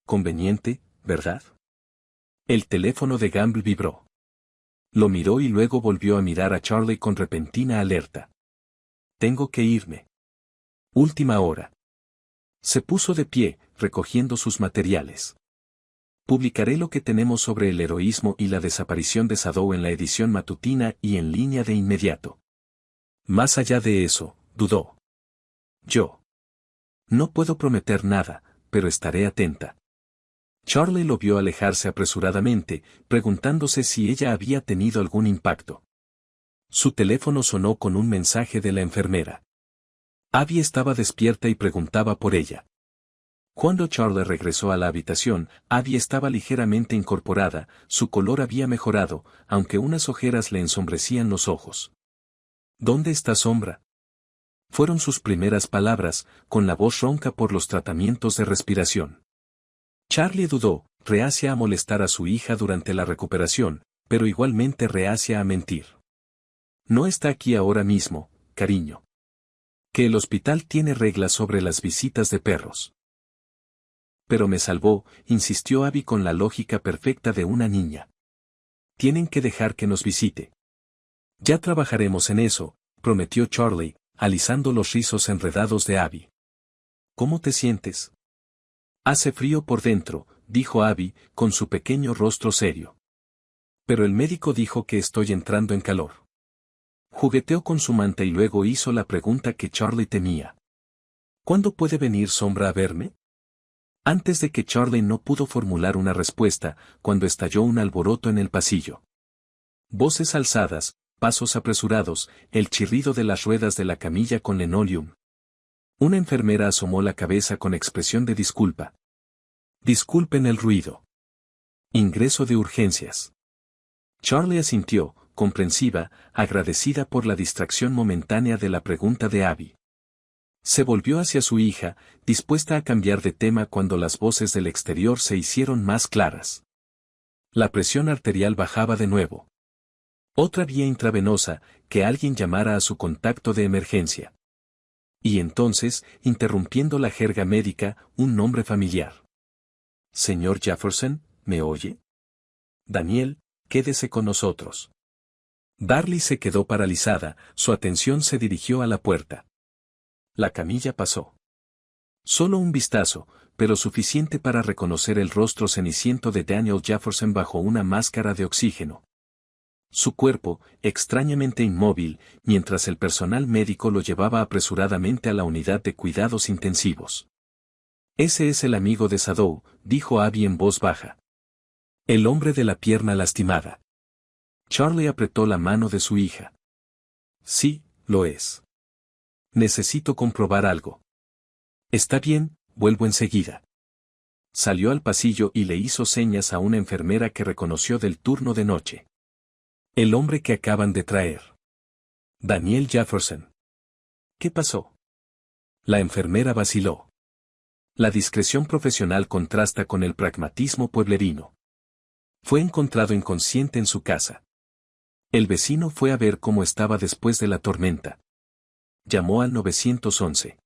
Conveniente, ¿verdad? El teléfono de Gamble vibró. Lo miró y luego volvió a mirar a Charlie con repentina alerta. Tengo que irme. Última hora. Se puso de pie, recogiendo sus materiales. Publicaré lo que tenemos sobre el heroísmo y la desaparición de Sadow en la edición matutina y en línea de inmediato. Más allá de eso, dudó. Yo. No puedo prometer nada, pero estaré atenta. Charlie lo vio alejarse apresuradamente, preguntándose si ella había tenido algún impacto. Su teléfono sonó con un mensaje de la enfermera. Abby estaba despierta y preguntaba por ella. Cuando Charlie regresó a la habitación, Abby estaba ligeramente incorporada, su color había mejorado, aunque unas ojeras le ensombrecían los ojos. ¿Dónde está Sombra? Fueron sus primeras palabras, con la voz ronca por los tratamientos de respiración. Charlie dudó, reacia a molestar a su hija durante la recuperación, pero igualmente reacia a mentir. No está aquí ahora mismo, cariño. Que el hospital tiene reglas sobre las visitas de perros. Pero me salvó, insistió Abby con la lógica perfecta de una niña. Tienen que dejar que nos visite. Ya trabajaremos en eso, prometió Charlie, alisando los rizos enredados de Abby. ¿Cómo te sientes? Hace frío por dentro, dijo Abby, con su pequeño rostro serio. Pero el médico dijo que estoy entrando en calor. Jugueteó con su manta y luego hizo la pregunta que Charlie temía. ¿Cuándo puede venir Sombra a verme? Antes de que Charlie no pudo formular una respuesta, cuando estalló un alboroto en el pasillo. Voces alzadas, pasos apresurados, el chirrido de las ruedas de la camilla con linoleum. Una enfermera asomó la cabeza con expresión de disculpa. Disculpen el ruido. Ingreso de urgencias. Charlie asintió, comprensiva, agradecida por la distracción momentánea de la pregunta de Abby. Se volvió hacia su hija, dispuesta a cambiar de tema cuando las voces del exterior se hicieron más claras. La presión arterial bajaba de nuevo. Otra vía intravenosa, que alguien llamara a su contacto de emergencia. Y entonces, interrumpiendo la jerga médica, un nombre familiar. Señor Jefferson, ¿me oye? Daniel, quédese con nosotros. Darly se quedó paralizada, su atención se dirigió a la puerta. La camilla pasó. Solo un vistazo, pero suficiente para reconocer el rostro ceniciento de Daniel Jefferson bajo una máscara de oxígeno. Su cuerpo, extrañamente inmóvil, mientras el personal médico lo llevaba apresuradamente a la unidad de cuidados intensivos. Ese es el amigo de Sadow, dijo Abby en voz baja. El hombre de la pierna lastimada. Charlie apretó la mano de su hija. Sí, lo es. Necesito comprobar algo. Está bien, vuelvo enseguida. Salió al pasillo y le hizo señas a una enfermera que reconoció del turno de noche. El hombre que acaban de traer. Daniel Jefferson. ¿Qué pasó? La enfermera vaciló. La discreción profesional contrasta con el pragmatismo pueblerino. Fue encontrado inconsciente en su casa. El vecino fue a ver cómo estaba después de la tormenta. Llamó al 911.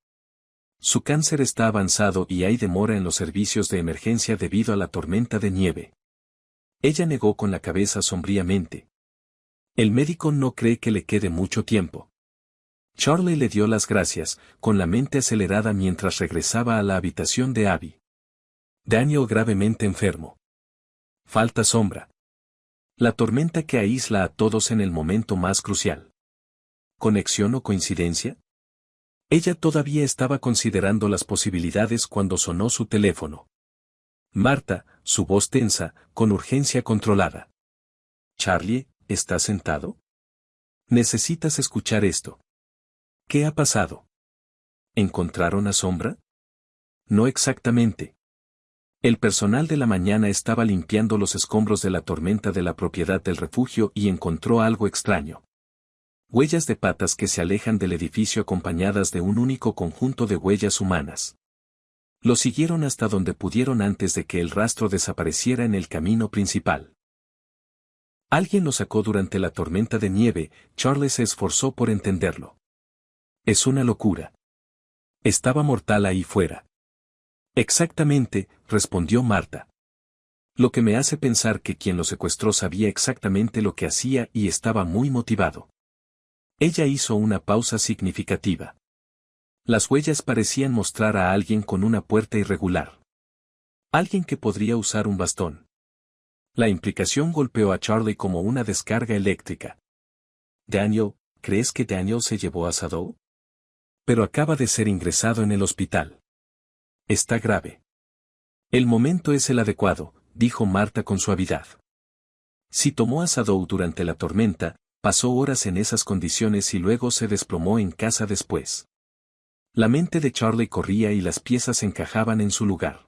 Su cáncer está avanzado y hay demora en los servicios de emergencia debido a la tormenta de nieve. Ella negó con la cabeza sombríamente. El médico no cree que le quede mucho tiempo. Charlie le dio las gracias, con la mente acelerada mientras regresaba a la habitación de Abby. Daniel gravemente enfermo. Falta Sombra. La tormenta que aísla a todos en el momento más crucial. ¿Conexión o coincidencia? Ella todavía estaba considerando las posibilidades cuando sonó su teléfono. Marta, su voz tensa, con urgencia controlada. Charlie, ¿estás sentado? Necesitas escuchar esto. ¿Qué ha pasado? ¿Encontraron a Sombra? No exactamente. El personal de la mañana estaba limpiando los escombros de la tormenta de la propiedad del refugio y encontró algo extraño. Huellas de patas que se alejan del edificio acompañadas de un único conjunto de huellas humanas. Lo siguieron hasta donde pudieron antes de que el rastro desapareciera en el camino principal. Alguien lo sacó durante la tormenta de nieve. Charlie se esforzó por entenderlo. Es una locura. Estaba mortal ahí fuera. Exactamente, respondió Marta. Lo que me hace pensar que quien lo secuestró sabía exactamente lo que hacía y estaba muy motivado. Ella hizo una pausa significativa. Las huellas parecían mostrar a alguien con una puerta irregular. Alguien que podría usar un bastón. La implicación golpeó a Charlie como una descarga eléctrica. Daniel, ¿crees que Daniel se llevó a Sadow? Pero acaba de ser ingresado en el hospital. Está grave. El momento es el adecuado, dijo Marta con suavidad. Si tomó a Sadow durante la tormenta, pasó horas en esas condiciones y luego se desplomó en casa después. La mente de Charlie corría y las piezas encajaban en su lugar.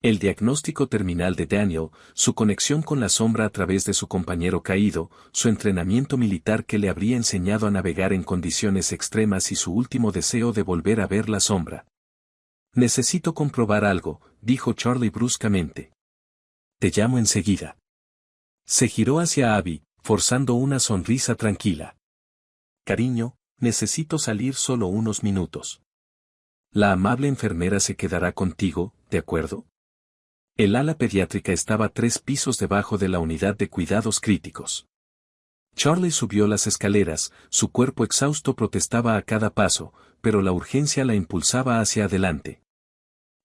El diagnóstico terminal de Daniel, su conexión con la sombra a través de su compañero caído, su entrenamiento militar que le habría enseñado a navegar en condiciones extremas y su último deseo de volver a ver la sombra. Necesito comprobar algo, dijo Charlie bruscamente. Te llamo enseguida. Se giró hacia Abby, forzando una sonrisa tranquila. Cariño, necesito salir solo unos minutos. La amable enfermera se quedará contigo, ¿de acuerdo? El ala pediátrica estaba 3 pisos debajo de la unidad de cuidados críticos. Charlie subió las escaleras, su cuerpo exhausto protestaba a cada paso, pero la urgencia la impulsaba hacia adelante.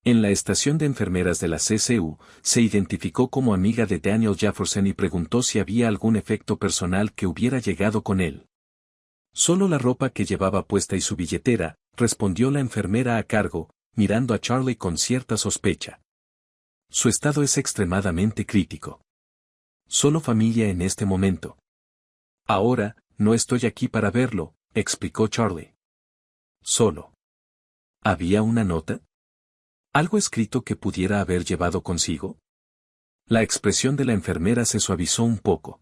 En la estación de enfermeras de la CCU, se identificó como amiga de Daniel Jefferson y preguntó si había algún efecto personal que hubiera llegado con él. Solo la ropa que llevaba puesta y su billetera, respondió la enfermera a cargo, mirando a Charlie con cierta sospecha. Su estado es extremadamente crítico. Solo familia en este momento. Ahora, no estoy aquí para verlo, explicó Charlie. Solo. ¿Había una nota? ¿Algo escrito que pudiera haber llevado consigo? La expresión de la enfermera se suavizó un poco.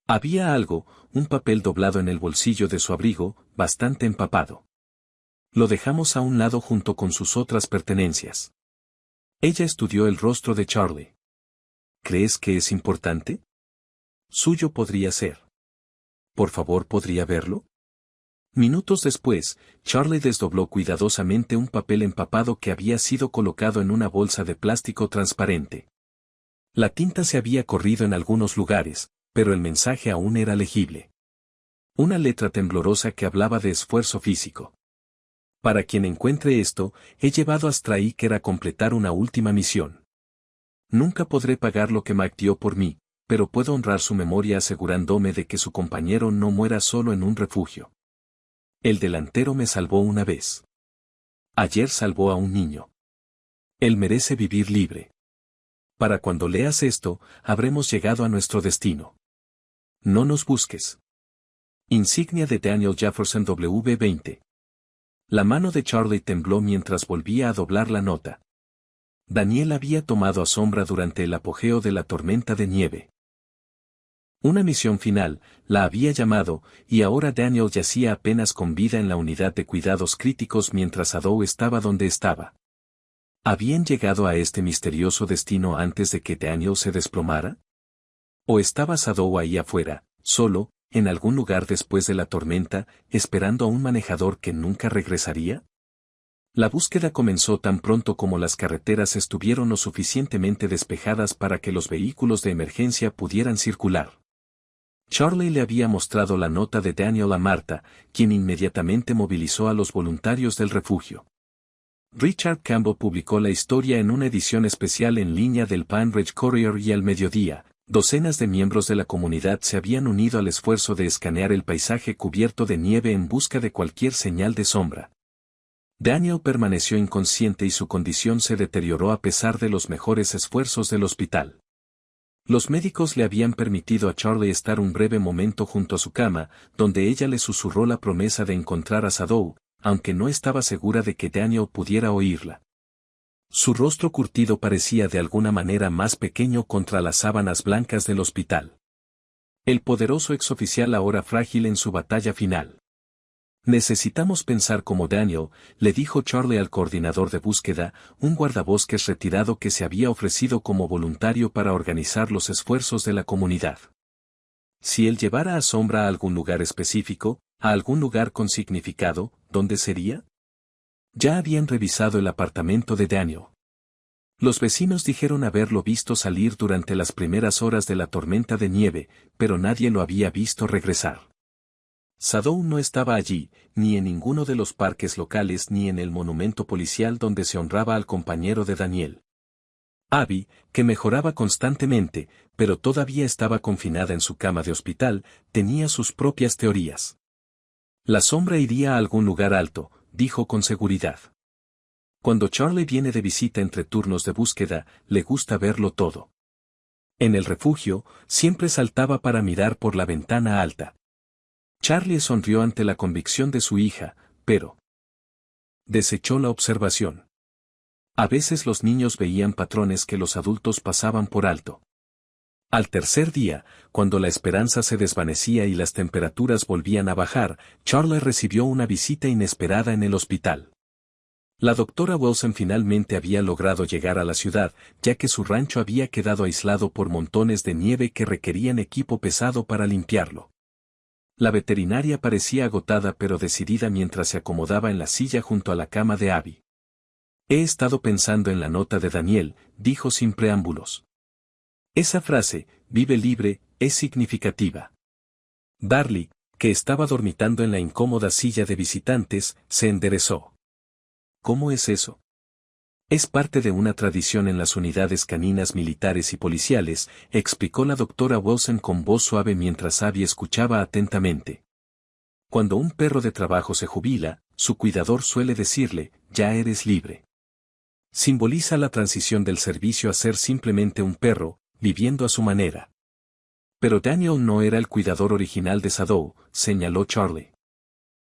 Había algo, un papel doblado en el bolsillo de su abrigo, bastante empapado. Lo dejamos a un lado junto con sus otras pertenencias. Ella estudió el rostro de Charlie. ¿Crees que es importante? Suyo podría ser. Por favor, ¿podría verlo? Minutos después, Charlie desdobló cuidadosamente un papel empapado que había sido colocado en una bolsa de plástico transparente. La tinta se había corrido en algunos lugares, pero el mensaje aún era legible. Una letra temblorosa que hablaba de esfuerzo físico. Para quien encuentre esto, he llevado a Striker a completar una última misión. Nunca podré pagar lo que Mac dio por mí, pero puedo honrar su memoria asegurándome de que su compañero no muera solo en un refugio. El delantero me salvó una vez. Ayer salvó a un niño. Él merece vivir libre. Para cuando leas esto, habremos llegado a nuestro destino. No nos busques. Insignia de Daniel Jefferson W20. La mano de Charlie tembló mientras volvía a doblar la nota. Daniel había tomado a sombra durante el apogeo de la tormenta de nieve. Una misión final, la había llamado, y ahora Daniel yacía apenas con vida en la unidad de cuidados críticos mientras Sadow estaba donde estaba. ¿Habían llegado a este misterioso destino antes de que Daniel se desplomara? ¿O estaba Sadow ahí afuera, solo, en algún lugar después de la tormenta, esperando a un manejador que nunca regresaría? La búsqueda comenzó tan pronto como las carreteras estuvieron lo suficientemente despejadas para que los vehículos de emergencia pudieran circular. Charlie le había mostrado la nota de Daniel a Marta, quien inmediatamente movilizó a los voluntarios del refugio. Richard Campbell publicó la historia en una edición especial en línea del Pine Ridge Courier y al mediodía, docenas de miembros de la comunidad se habían unido al esfuerzo de escanear el paisaje cubierto de nieve en busca de cualquier señal de sombra. Daniel permaneció inconsciente y su condición se deterioró a pesar de los mejores esfuerzos del hospital. Los médicos le habían permitido a Charlie estar un breve momento junto a su cama, donde ella le susurró la promesa de encontrar a Sadow, aunque no estaba segura de que Daniel pudiera oírla. Su rostro curtido parecía de alguna manera más pequeño contra las sábanas blancas del hospital. El poderoso exoficial ahora frágil en su batalla final. Necesitamos pensar como Daniel, le dijo Charlie al coordinador de búsqueda, un guardabosques retirado que se había ofrecido como voluntario para organizar los esfuerzos de la comunidad. Si él llevara a Sombra a algún lugar específico, a algún lugar con significado, ¿dónde sería? Ya habían revisado el apartamento de Daniel. Los vecinos dijeron haberlo visto salir durante las primeras horas de la tormenta de nieve, pero nadie lo había visto regresar. Sadow no estaba allí, ni en ninguno de los parques locales ni en el monumento policial donde se honraba al compañero de Daniel. Abby, que mejoraba constantemente, pero todavía estaba confinada en su cama de hospital, tenía sus propias teorías. La sombra iría a algún lugar alto, dijo con seguridad. Cuando Charlie viene de visita entre turnos de búsqueda, le gusta verlo todo. En el refugio, siempre saltaba para mirar por la ventana alta. Charlie sonrió ante la convicción de su hija, pero desechó la observación. A veces los niños veían patrones que los adultos pasaban por alto. Al tercer día, cuando la esperanza se desvanecía y las temperaturas volvían a bajar, Charlie recibió una visita inesperada en el hospital. La doctora Wilson finalmente había logrado llegar a la ciudad, ya que su rancho había quedado aislado por montones de nieve que requerían equipo pesado para limpiarlo. La veterinaria parecía agotada pero decidida mientras se acomodaba en la silla junto a la cama de Abby. He estado pensando en la nota de Daniel, dijo sin preámbulos. Esa frase, vive libre, es significativa. Darlie, que estaba dormitando en la incómoda silla de visitantes, se enderezó. ¿Cómo es eso? Es parte de una tradición en las unidades caninas militares y policiales, explicó la doctora Wilson con voz suave mientras Abby escuchaba atentamente. Cuando un perro de trabajo se jubila, su cuidador suele decirle, ya eres libre. Simboliza la transición del servicio a ser simplemente un perro, viviendo a su manera. Pero Daniel no era el cuidador original de Sadow, señaló Charlie.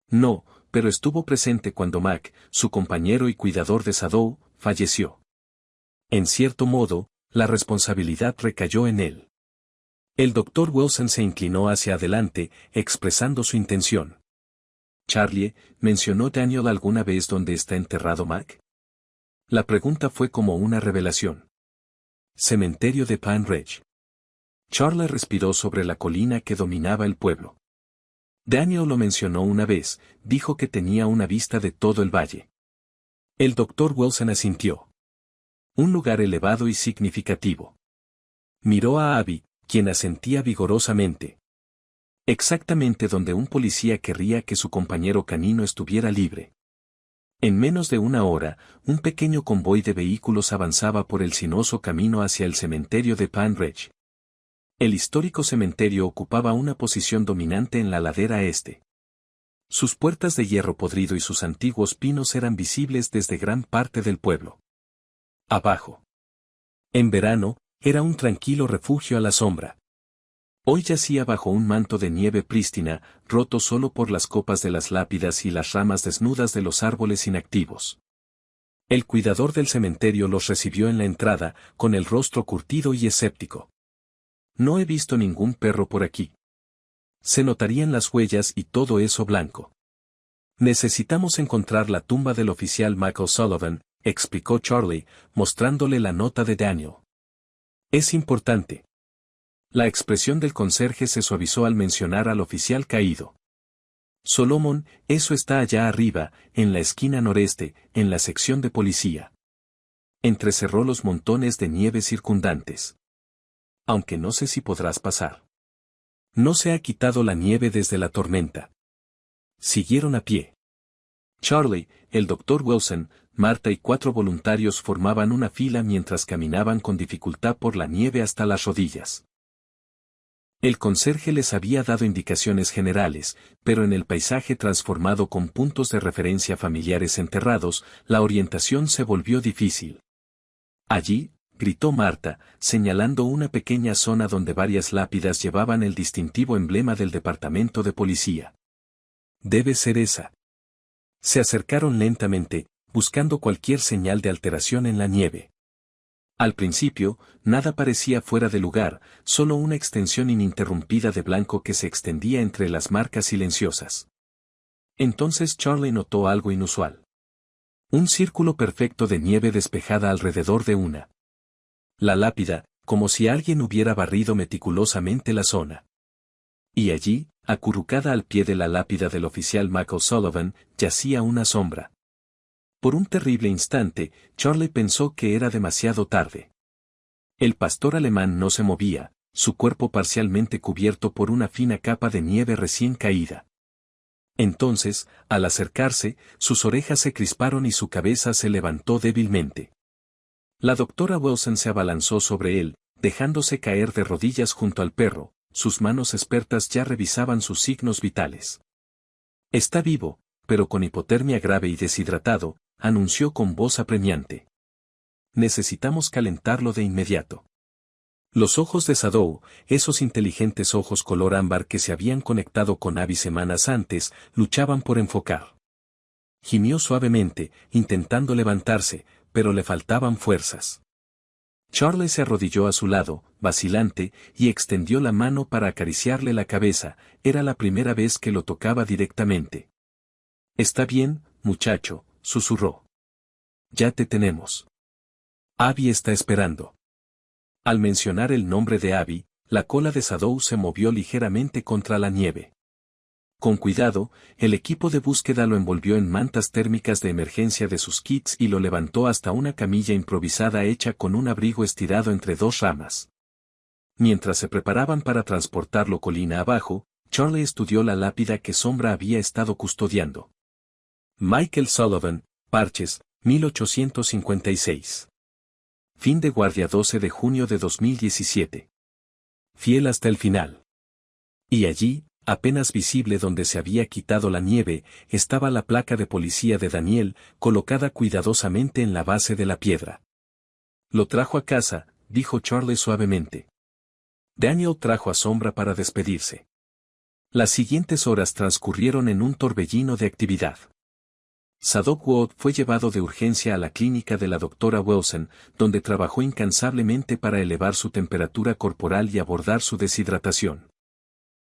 No, pero estuvo presente cuando Mac, su compañero y cuidador de Sadow, falleció. En cierto modo, la responsabilidad recayó en él. El doctor Wilson se inclinó hacia adelante, expresando su intención. Charlie, ¿mencionó Daniel alguna vez dónde está enterrado Mac? La pregunta fue como una revelación. Cementerio de Pine Ridge. Charlie respiró sobre la colina que dominaba el pueblo. Daniel lo mencionó una vez, dijo que tenía una vista de todo el valle. El doctor Wilson asintió. Un lugar elevado y significativo. Miró a Abby, quien asentía vigorosamente. Exactamente donde un policía querría que su compañero canino estuviera libre. En menos de una hora, un pequeño convoy de vehículos avanzaba por el sinuoso camino hacia el cementerio de Pine Ridge. El histórico cementerio ocupaba una posición dominante en la ladera este. Sus puertas de hierro podrido y sus antiguos pinos eran visibles desde gran parte del pueblo. Abajo. En verano, era un tranquilo refugio a la sombra. Hoy yacía bajo un manto de nieve prístina, roto solo por las copas de las lápidas y las ramas desnudas de los árboles inactivos. El cuidador del cementerio los recibió en la entrada, con el rostro curtido y escéptico. No he visto ningún perro por aquí. Se notarían las huellas y todo eso blanco. Necesitamos encontrar la tumba del oficial Mac O'Sullivan, explicó Charlie, mostrándole la nota de Daniel. Es importante. La expresión del conserje se suavizó al mencionar al oficial caído. Solomon, eso está allá arriba, en la esquina noreste, en la sección de policía. Entrecerró los montones de nieve circundantes. Aunque no sé si podrás pasar. No se ha quitado la nieve desde la tormenta. Siguieron a pie. Charlie, el doctor Wilson, Marta y 4 voluntarios formaban una fila mientras caminaban con dificultad por la nieve hasta las rodillas. El conserje les había dado indicaciones generales, pero en el paisaje transformado con puntos de referencia familiares enterrados, la orientación se volvió difícil. Allí, gritó Marta, señalando una pequeña zona donde varias lápidas llevaban el distintivo emblema del departamento de policía. Debe ser esa. Se acercaron lentamente, buscando cualquier señal de alteración en la nieve. Al principio, nada parecía fuera de lugar, solo una extensión ininterrumpida de blanco que se extendía entre las marcas silenciosas. Entonces Charlie notó algo inusual. Un círculo perfecto de nieve despejada alrededor de una. La lápida, como si alguien hubiera barrido meticulosamente la zona. Y allí, acurrucada al pie de la lápida del oficial Michael Sullivan, yacía una sombra. Por un terrible instante, Charlie pensó que era demasiado tarde. El pastor alemán no se movía, su cuerpo parcialmente cubierto por una fina capa de nieve recién caída. Entonces, al acercarse, sus orejas se crisparon y su cabeza se levantó débilmente. La doctora Wilson se abalanzó sobre él, dejándose caer de rodillas junto al perro, sus manos expertas ya revisaban sus signos vitales. Está vivo, pero con hipotermia grave y deshidratado, anunció con voz apremiante. Necesitamos calentarlo de inmediato. Los ojos de Sadow, esos inteligentes ojos color ámbar que se habían conectado con Abby semanas antes, luchaban por enfocar. Gimió suavemente, intentando levantarse, pero le faltaban fuerzas. Charlie se arrodilló a su lado, vacilante, y extendió la mano para acariciarle la cabeza, era la primera vez que lo tocaba directamente. Está bien, muchacho, susurró. Ya te tenemos. Abby está esperando. Al mencionar el nombre de Abby, la cola de Sadow se movió ligeramente contra la nieve. Con cuidado, el equipo de búsqueda lo envolvió en mantas térmicas de emergencia de sus kits y lo levantó hasta una camilla improvisada hecha con un abrigo estirado entre dos ramas. Mientras se preparaban para transportarlo colina abajo, Charlie estudió la lápida que Sombra había estado custodiando. Michael Sullivan, Parches, 1856. Fin de guardia 12 de junio de 2017. Fiel hasta el final. Y allí, apenas visible donde se había quitado la nieve, estaba la placa de policía de Daniel, colocada cuidadosamente en la base de la piedra. Lo trajo a casa, dijo Charlie suavemente. Daniel trajo a Sombra para despedirse. Las siguientes horas transcurrieron en un torbellino de actividad. Zadok Wood fue llevado de urgencia a la clínica de la doctora Wilson, donde trabajó incansablemente para elevar su temperatura corporal y abordar su deshidratación.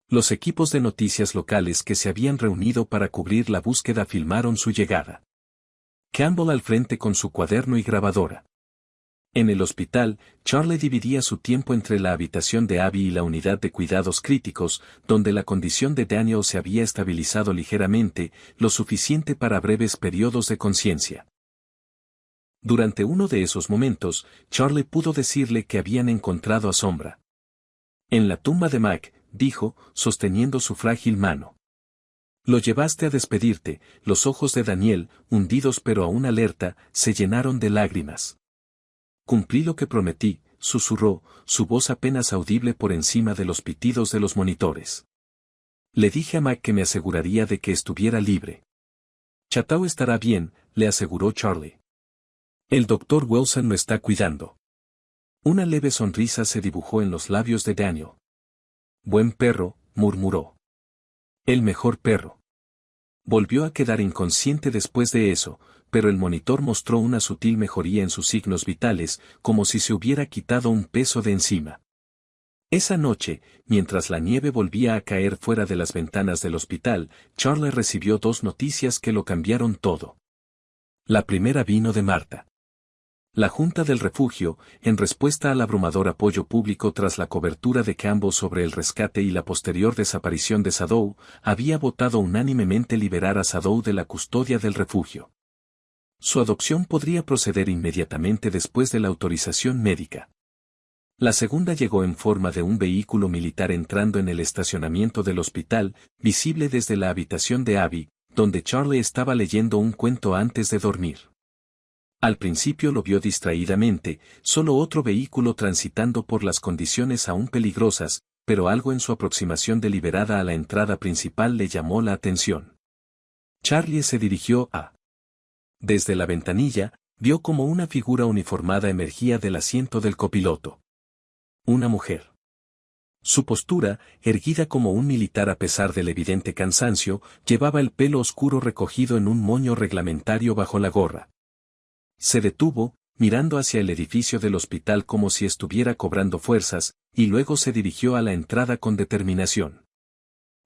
Los equipos de noticias locales que se habían reunido para cubrir la búsqueda filmaron su llegada. Campbell al frente con su cuaderno y grabadora. En el hospital, Charlie dividía su tiempo entre la habitación de Abby y la unidad de cuidados críticos, donde la condición de Daniel se había estabilizado ligeramente, lo suficiente para breves periodos de conciencia. Durante uno de esos momentos, Charlie pudo decirle que habían encontrado a Sombra. En la tumba de Mac, dijo, sosteniendo su frágil mano. Lo llevaste a despedirte, los ojos de Daniel, hundidos pero aún alerta, se llenaron de lágrimas. Cumplí lo que prometí, susurró, su voz apenas audible por encima de los pitidos de los monitores. Le dije a Mac que me aseguraría de que estuviera libre. Chatao estará bien, le aseguró Charlie. El doctor Wilson lo está cuidando. Una leve sonrisa se dibujó en los labios de Daniel. Buen perro, murmuró. El mejor perro. Volvió a quedar inconsciente después de eso, pero el monitor mostró una sutil mejoría en sus signos vitales, como si se hubiera quitado un peso de encima. Esa noche, mientras la nieve volvía a caer fuera de las ventanas del hospital, Charlie recibió dos noticias que lo cambiaron todo. La primera vino de Marta. La Junta del Refugio, en respuesta al abrumador apoyo público tras la cobertura de Campbell sobre el rescate y la posterior desaparición de Sadow, había votado unánimemente liberar a Sadow de la custodia del refugio. Su adopción podría proceder inmediatamente después de la autorización médica. La segunda llegó en forma de un vehículo militar entrando en el estacionamiento del hospital, visible desde la habitación de Abby, donde Charlie estaba leyendo un cuento antes de dormir. Al principio lo vio distraídamente, solo otro vehículo transitando por las condiciones aún peligrosas, pero algo en su aproximación deliberada a la entrada principal le llamó la atención. Charlie se dirigió a. Desde la ventanilla, vio como una figura uniformada emergía del asiento del copiloto. Una mujer. Su postura, erguida como un militar a pesar del evidente cansancio, llevaba el pelo oscuro recogido en un moño reglamentario bajo la gorra. Se detuvo, mirando hacia el edificio del hospital como si estuviera cobrando fuerzas, y luego se dirigió a la entrada con determinación.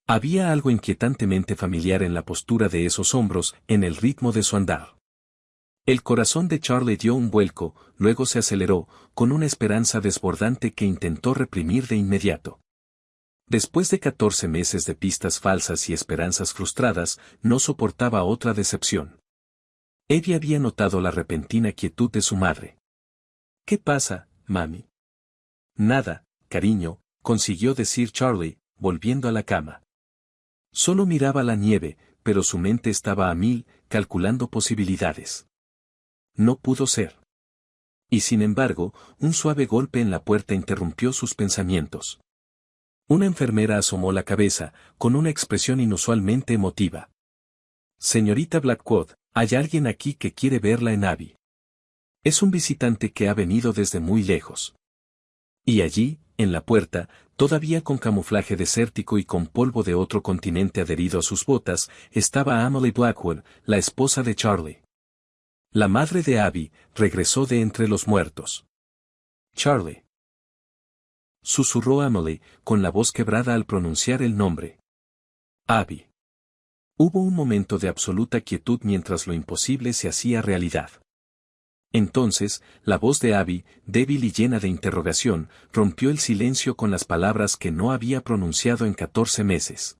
Había algo inquietantemente familiar en la postura de esos hombros, en el ritmo de su andar. El corazón de Charlie dio un vuelco, luego se aceleró, con una esperanza desbordante que intentó reprimir de inmediato. Después de 14 meses de pistas falsas y esperanzas frustradas, no soportaba otra decepción. Evie había notado la repentina quietud de su madre. ¿Qué pasa, mami? Nada, cariño, consiguió decir Charlie, volviendo a la cama. Solo miraba la nieve, pero su mente estaba a mil, calculando posibilidades. No pudo ser. Y sin embargo, un suave golpe en la puerta interrumpió sus pensamientos. Una enfermera asomó la cabeza, con una expresión inusualmente emotiva. Señorita Blackwood, hay alguien aquí que quiere verla en Abby. Es un visitante que ha venido desde muy lejos. Y allí, en la puerta, todavía con camuflaje desértico y con polvo de otro continente adherido a sus botas, estaba Emily Blackwood, la esposa de Charlie. La madre de Abby regresó de entre los muertos. Charlie. Susurró Emily, con la voz quebrada al pronunciar el nombre. Abby. Hubo un momento de absoluta quietud mientras lo imposible se hacía realidad. Entonces, la voz de Abby, débil y llena de interrogación, rompió el silencio con las palabras que no había pronunciado en 14 meses.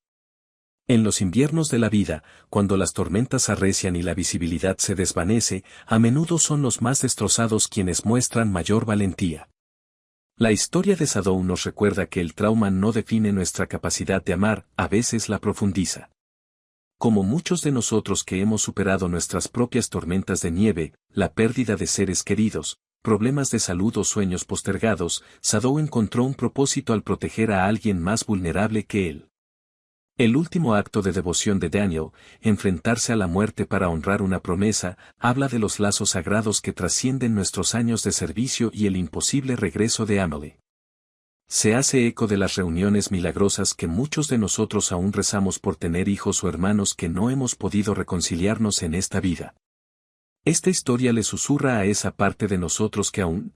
En los inviernos de la vida, cuando las tormentas arrecian y la visibilidad se desvanece, a menudo son los más destrozados quienes muestran mayor valentía. La historia de Shadow nos recuerda que el trauma no define nuestra capacidad de amar, a veces la profundiza. Como muchos de nosotros que hemos superado nuestras propias tormentas de nieve, la pérdida de seres queridos, problemas de salud o sueños postergados, Shadow encontró un propósito al proteger a alguien más vulnerable que él. El último acto de devoción de Daniel, enfrentarse a la muerte para honrar una promesa, habla de los lazos sagrados que trascienden nuestros años de servicio y el imposible regreso de Emily. Se hace eco de las reuniones milagrosas que muchos de nosotros aún rezamos por tener hijos o hermanos que no hemos podido reconciliarnos en esta vida. Esta historia le susurra a esa parte de nosotros que aún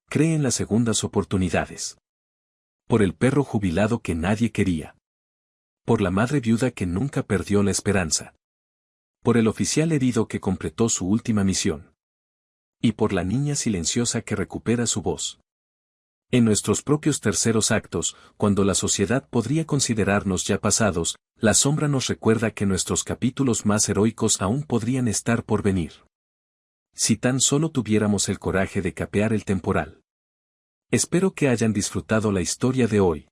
cree en las segundas oportunidades. Por el perro jubilado que nadie quería. Por la madre viuda que nunca perdió la esperanza. Por el oficial herido que completó su última misión. Y por la niña silenciosa que recupera su voz. En nuestros propios terceros actos, cuando la sociedad podría considerarnos ya pasados, la sombra nos recuerda que nuestros capítulos más heroicos aún podrían estar por venir. Si tan solo tuviéramos el coraje de capear el temporal. Espero que hayan disfrutado la historia de hoy.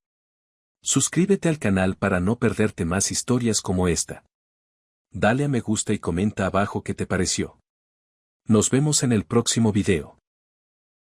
Suscríbete al canal para no perderte más historias como esta. Dale a me gusta y comenta abajo qué te pareció. Nos vemos en el próximo video.